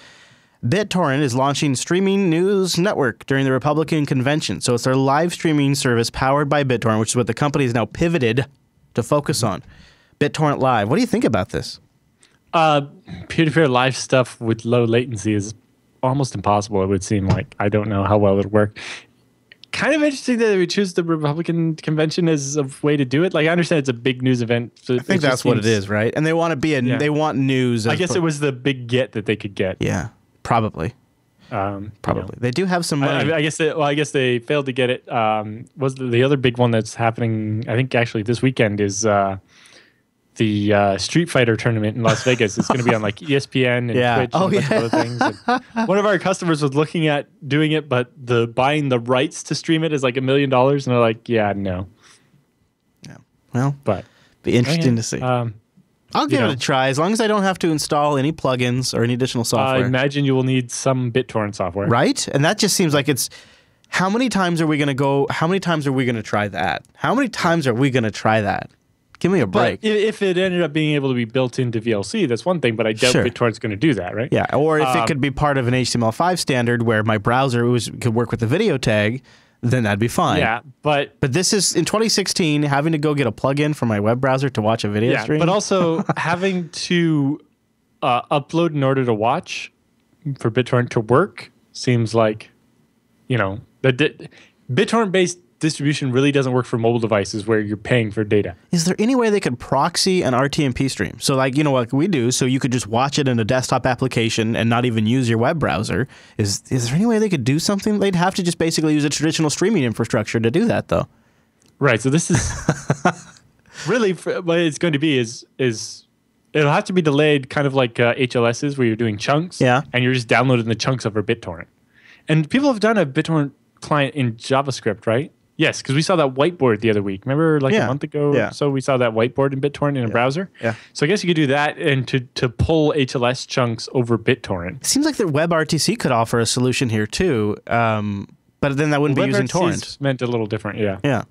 BitTorrent is launching streaming news network during the Republican convention. So it's their live streaming service powered by BitTorrent, which is what the company is now pivoted to focus on. BitTorrent Live. What do you think about this? Peer-to-peer live stuff with low latency is almost impossible, it would seem like. I don't know how well it would work. Kind of interesting that they would choose the Republican convention as a way to do it. Like, I understand it's a big news event. So I think that's what it is, right? And they want to be they want news. I guess it was the big get that they could get. Yeah, probably. Probably. They do have some money. I guess they failed to get it. Was the other big one that's happening, I think actually this weekend, is the Street Fighter tournament in Las Vegas. It's going to be on like ESPN and Twitch and a bunch of other things. And one of our customers was looking at doing it, but buying the rights to stream it is like $1 million, and they're like, yeah, no. Yeah. Well, but be interesting to see. I'll give it a try as long as I don't have to install any plugins or any additional software. I imagine you will need some BitTorrent software, right? And that just seems like it's. How many times are we going to go? How many times are we going to try that? How many times are we going to try that? Give me a break. But if it ended up being able to be built into VLC, that's one thing, but I doubt BitTorrent's going to do that, right? Yeah, or if it could be part of an HTML5 standard where my browser could work with the video tag, then that'd be fine. Yeah, but this is, in 2016, having to go get a plugin for my web browser to watch a video stream. But also having to upload in order to watch for BitTorrent to work seems like, BitTorrent-based distribution really doesn't work for mobile devices where you're paying for data. Is there any way they could proxy an RTMP stream? So like we do, so you could just watch it in a desktop application and not even use your web browser. Is there any way they could do something? They'd have to just basically use a traditional streaming infrastructure to do that, though. Right. So this is really what it's going to be is it'll have to be delayed, kind of like HLSs where you're doing chunks, and you're just downloading the chunks over BitTorrent. And people have done a BitTorrent client in JavaScript, right? Yes, because we saw that whiteboard the other week. Remember, like a month ago or so, we saw that whiteboard in BitTorrent in a browser. Yeah. So I guess you could do that and to pull HLS chunks over BitTorrent. It seems like the WebRTC could offer a solution here too, but then that wouldn't be using torrent. Meant a little different, yeah. Yeah.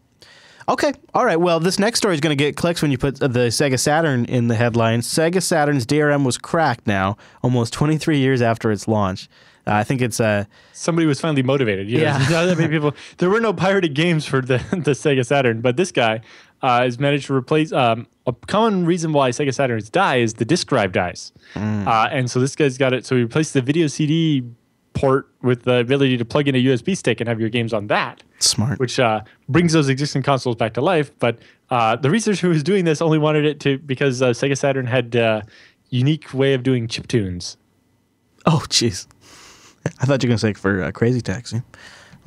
Okay. All right. Well, this next story is going to get clicks when you put the Sega Saturn in the headlines. Sega Saturn's DRM was cracked now, almost 23 years after its launch. I think it's somebody was finally motivated. You know, that many people. There were no pirated games for the Sega Saturn, but this guy has managed to replace. A common reason why Sega Saturns die is the disk drive dies, and so this guy's got it. So he replaced the video CD port with the ability to plug in a USB stick and have your games on that. Smart. Which brings those existing consoles back to life. But the researcher who was doing this only wanted it to because Sega Saturn had a unique way of doing chiptunes. Oh, jeez. I thought you were going to say for Crazy Taxi.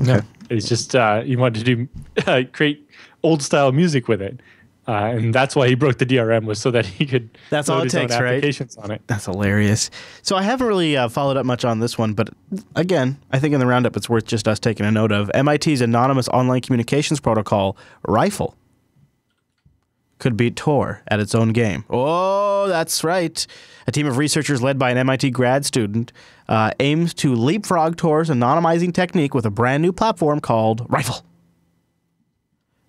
Okay. No, it's just he wanted to do create old style music with it, and that's why he broke the DRM was so that he could. That's all it takes, right? Applications on it. That's hilarious. So I haven't really followed up much on this one, but again, I think in the roundup it's worth just us taking a note of MIT's anonymous online communications protocol, Rifle, could beat Tor at its own game. Oh, that's right. A team of researchers led by an MIT grad student aims to leapfrog Tor's anonymizing technique with a brand new platform called Rifle.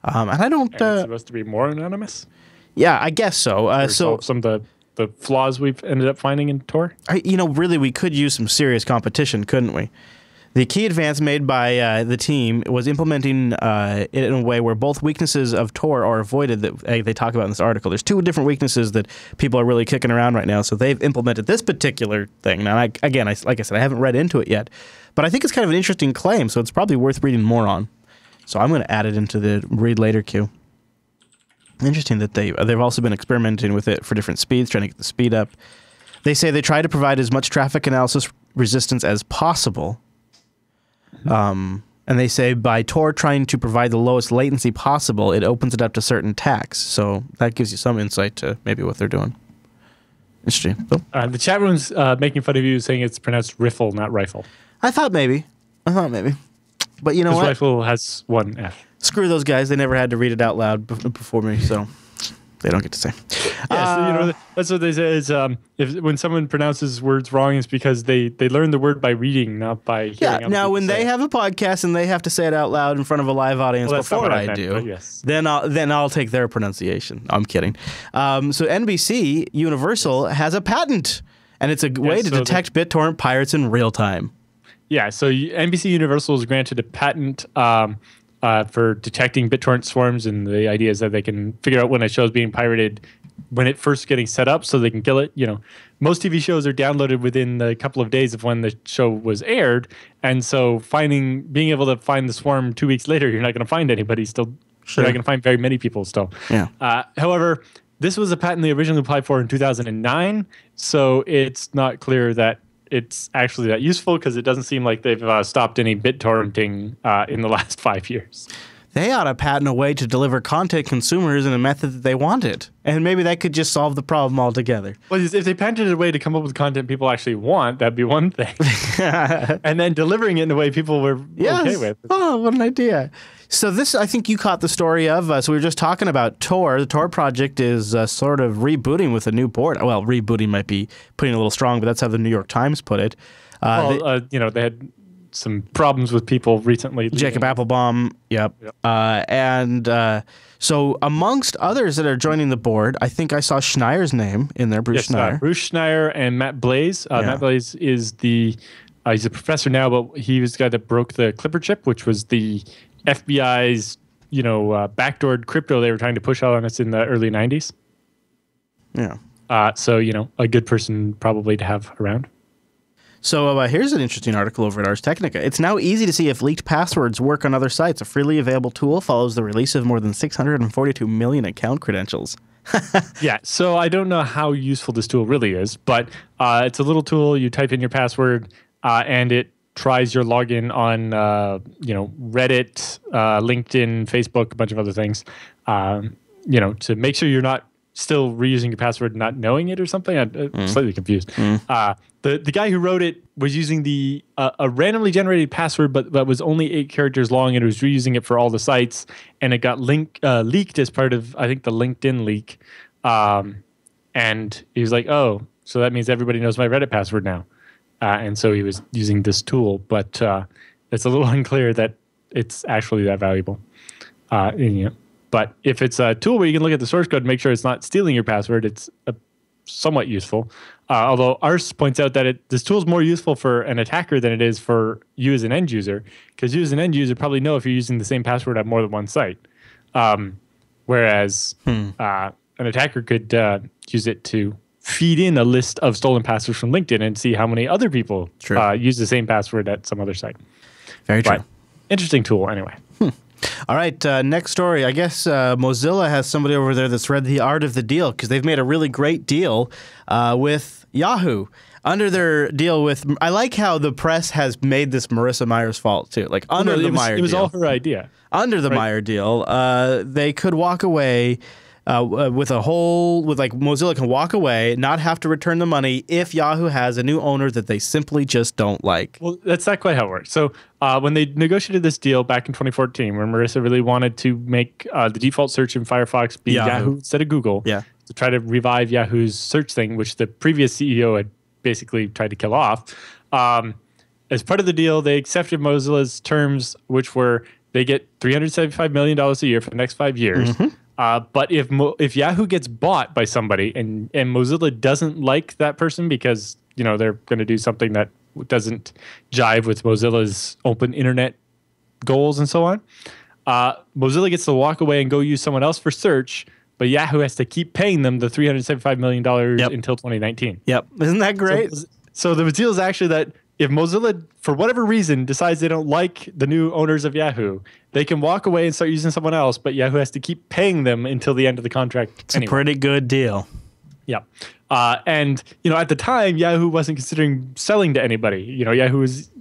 And I don't... And it's supposed to be more anonymous? Yeah, I guess so. So some of the flaws we've ended up finding in Tor? Really, we could use some serious competition, couldn't we? The key advance made by the team was implementing it in a way where both weaknesses of Tor are avoided that they talk about in this article. There's two different weaknesses that people are really kicking around right now, so they've implemented this particular thing. Now, like I said, I haven't read into it yet, but I think it's kind of an interesting claim, so it's probably worth reading more on. So I'm going to add it into the read later queue. Interesting that they've also been experimenting with it for different speeds, trying to get the speed up. They say they try to provide as much traffic analysis resistance as possible. And they say by Tor trying to provide the lowest latency possible, it opens it up to certain attacks. So that gives you some insight to maybe what they're doing. Interesting. Oh. The chat room's making fun of you, saying it's pronounced riffle, not rifle. I thought maybe. But you know what? Rifle has one F. Screw those guys. They never had to read it out loud before me, so they don't get to say. Yes, that's what they say is when someone pronounces words wrong, it's because they learn the word by reading, not by hearing. Yeah. Now, when they have a podcast and they have to say it out loud in front of a live audience before I do, yes. then I'll take their pronunciation. I'm kidding. So NBC Universal has a patent, and it's a way to detect BitTorrent pirates in real time. Yeah. So NBC Universal is granted a patent for detecting BitTorrent swarms, and the idea is that they can figure out when a show is being pirated when it first getting set up so they can kill it. Most TV shows are downloaded within a couple of days of when the show was aired, and so being able to find the swarm 2 weeks later, you're not going to find anybody still. Sure. You're not going to find very many people still. Yeah. However, this was a patent they originally applied for in 2009, so it's not clear that it's actually that useful because it doesn't seem like they've stopped any BitTorrenting in the last 5 years. They ought to patent a way to deliver content consumers in a method that they wanted. And maybe that could just solve the problem altogether. Well, if they patented a way to come up with content people actually want, that'd be one thing. And then delivering it in a way people were okay with. Oh, what an idea. So this, I think you caught the story of, so we were just talking about Tor. The Tor project is sort of rebooting with a new board. Well, rebooting might be putting it a little strong, but that's how the New York Times put it. They had some problems with people recently. Jacob Applebaum, yep. So amongst others that are joining the board, I think I saw Schneier's name in there, Bruce Schneier. Bruce Schneier and Matt Blaze. Matt Blaze is he's a professor now, but he was the guy that broke the Clipper chip, which was the FBI's, backdoored crypto they were trying to push out on us in the early 90s. Yeah. So, a good person probably to have around. So here's an interesting article over at Ars Technica. It's now easy to see if leaked passwords work on other sites. A freely available tool follows the release of more than 642 million account credentials. Yeah, so I don't know how useful this tool really is, but it's a little tool. You type in your password, and it tries your login on, Reddit, LinkedIn, Facebook, a bunch of other things, to make sure you're not still reusing your password, not knowing it or something. I'm slightly confused. The guy who wrote it was using a randomly generated password, but that was only 8 characters long, and it was reusing it for all the sites, and it got leaked as part of, I think, the LinkedIn leak. And he was like, "Oh, so that means everybody knows my Reddit password now." And so he was using this tool, but it's a little unclear that it's actually that valuable. But if it's a tool where you can look at the source code and make sure it's not stealing your password, it's somewhat useful. Although Ars points out that this tool is more useful for an attacker than it is for you as an end user, because you as an end user probably know if you're using the same password on more than one site. Whereas an attacker could use it to feed in a list of stolen passwords from LinkedIn and see how many other people use the same password at some other site. Very true. But interesting tool anyway. All right, next story. I guess Mozilla has somebody over there that's read the art of the deal, because they've made a really great deal with Yahoo. Under their deal with, I like how the press has made this Marissa Meyer's fault too. Like under the Meyer deal, it was all her idea. Under the Meyer deal, they could walk away Mozilla can walk away, not have to return the money if Yahoo has a new owner that they simply just don't like. Well, that's not quite how it works. So when they negotiated this deal back in 2014, where Marissa really wanted to make the default search in Firefox be Yahoo instead of Google, to try to revive Yahoo's search thing, which the previous CEO had basically tried to kill off. As part of the deal, they accepted Mozilla's terms, which were they get $375 million a year for the next 5 years. But if Yahoo gets bought by somebody and Mozilla doesn't like that person because they're going to do something that doesn't jive with Mozilla's open internet goals and so on, Mozilla gets to walk away and go use someone else for search, but Yahoo has to keep paying them the $375 million until 2019. Yep. Isn't that great? So the deal is actually that if Mozilla, for whatever reason, decides they don't like the new owners of Yahoo, they can walk away and start using someone else, but Yahoo has to keep paying them until the end of the contract. It's a pretty good deal. Yeah. And, at the time, Yahoo wasn't considering selling to anybody. Yahoo was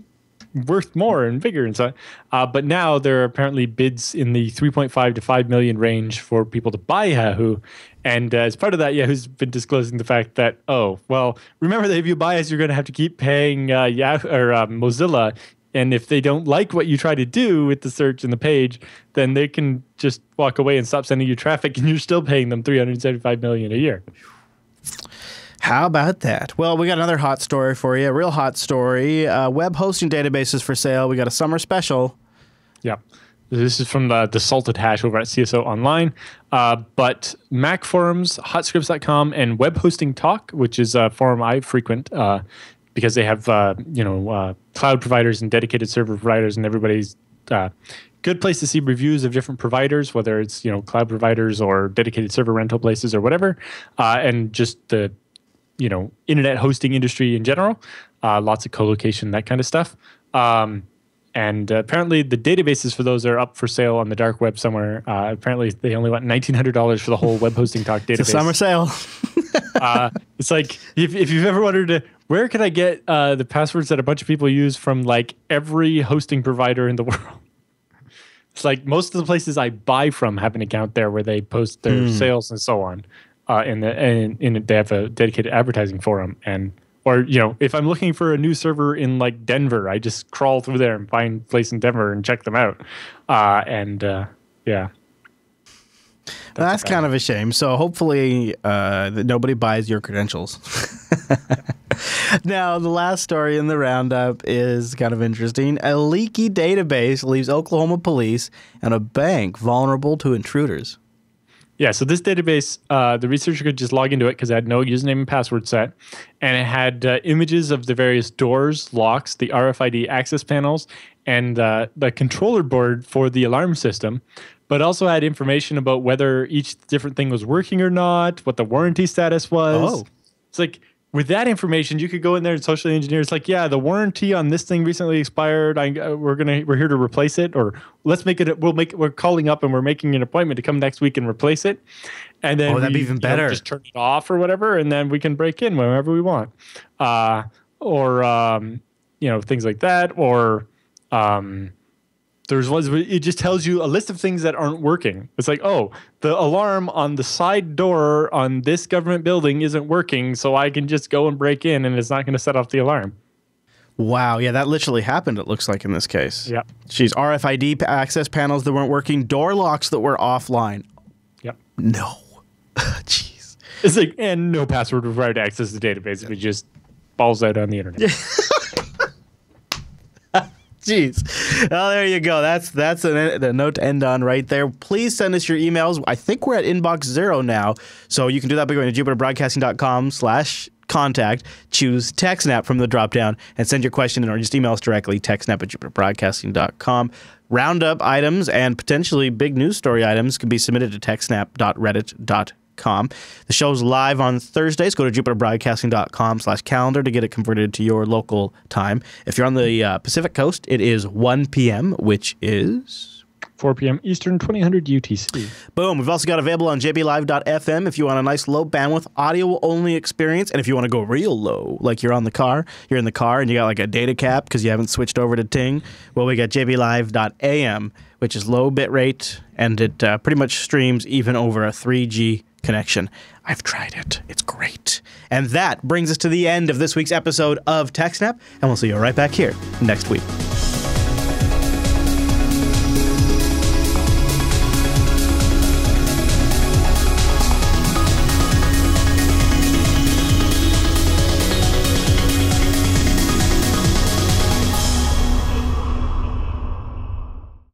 worth more and bigger and so on. But now there are apparently bids in the 3.5 to 5 million range for people to buy Yahoo. And as part of that, Yahoo's been disclosing the fact that, remember that if you buy us, you're going to have to keep paying Yahoo or Mozilla. And if they don't like what you try to do with the search and the page, then they can just walk away and stop sending you traffic, and you're still paying them $375 million a year. How about that? Well, we got another hot story for you, a real hot story. Web hosting databases for sale. We got a summer special. Yeah. This is from the Salted Hash over at CSO Online. But Mac forums, hotscripts.com, and Web Hosting Talk, which is a forum I frequent because they have cloud providers and dedicated server providers, and everybody's good place to see reviews of different providers, whether it's cloud providers or dedicated server rental places or whatever, and just the internet hosting industry in general, lots of co-location, that kind of stuff. And apparently the databases for those are up for sale on the dark web somewhere. Apparently they only want $1,900 for the whole Web Hosting Talk database. It's a summer sale. It's like, if you've ever wondered, where can I get the passwords that a bunch of people use from like every hosting provider in the world? It's like most of the places I buy from have an account there where they post their sales and so on. And they have a dedicated advertising forum, or if I'm looking for a new server in like Denver, I just crawl through there and find a place in Denver and check them out. That's kind of a shame. So hopefully that nobody buys your credentials. Now, the last story in the roundup is kind of interesting. A leaky database leaves Oklahoma police and a bank vulnerable to intruders. Yeah, so this database, the researcher could just log into it because it had no username and password set, and it had images of the various doors, locks, the RFID access panels, and the controller board for the alarm system, but also had information about whether each different thing was working or not, what the warranty status was. Oh. It's like, with that information, you could go in there and socially engineer. It's like, yeah, the warranty on this thing recently expired. We're here to replace it, or let's make it. We're calling up and we're making an appointment to come next week and replace it. And then that'd be even better. Just turn it off or whatever, and then we can break in whenever we want, or things like that, or There's ones where it just tells you a list of things that aren't working. It's like, oh, the alarm on the side door on this government building isn't working, so I can just go and break in and it's not going to set off the alarm. Wow, yeah, that literally happened, it looks like, in this case. Yep. Jeez, RFID access panels that weren't working, door locks that were offline. Yep. No. Jeez. It's like, and no password required to access the database if it just balls out on the internet. Jeez. Well, there you go. That's a note to end on right there. Please send us your emails. I think we're at inbox 0 now, so you can do that by going to jupiterbroadcasting.com/contact, choose TechSNAP from the dropdown, and send your question in, or just email us directly, techsnap@jupiterbroadcasting.com. Roundup items and potentially big news story items can be submitted to techsnap.reddit.com. The show's live on Thursdays. Go to jupiterbroadcasting.com/calendar to get it converted to your local time. If you're on the Pacific Coast, it is 1 p.m., which is 4 p.m. Eastern, 2000 UTC. Boom. We've also got available on jblive.fm if you want a nice low bandwidth audio-only experience, and if you want to go real low, like you're in the car and you got like a data cap because you haven't switched over to Ting, well, we got jblive.am, which is low bit rate, and it pretty much streams even over a 3G connection. I've tried it. It's great. And that brings us to the end of this week's episode of TechSNAP, and we'll see you right back here next week.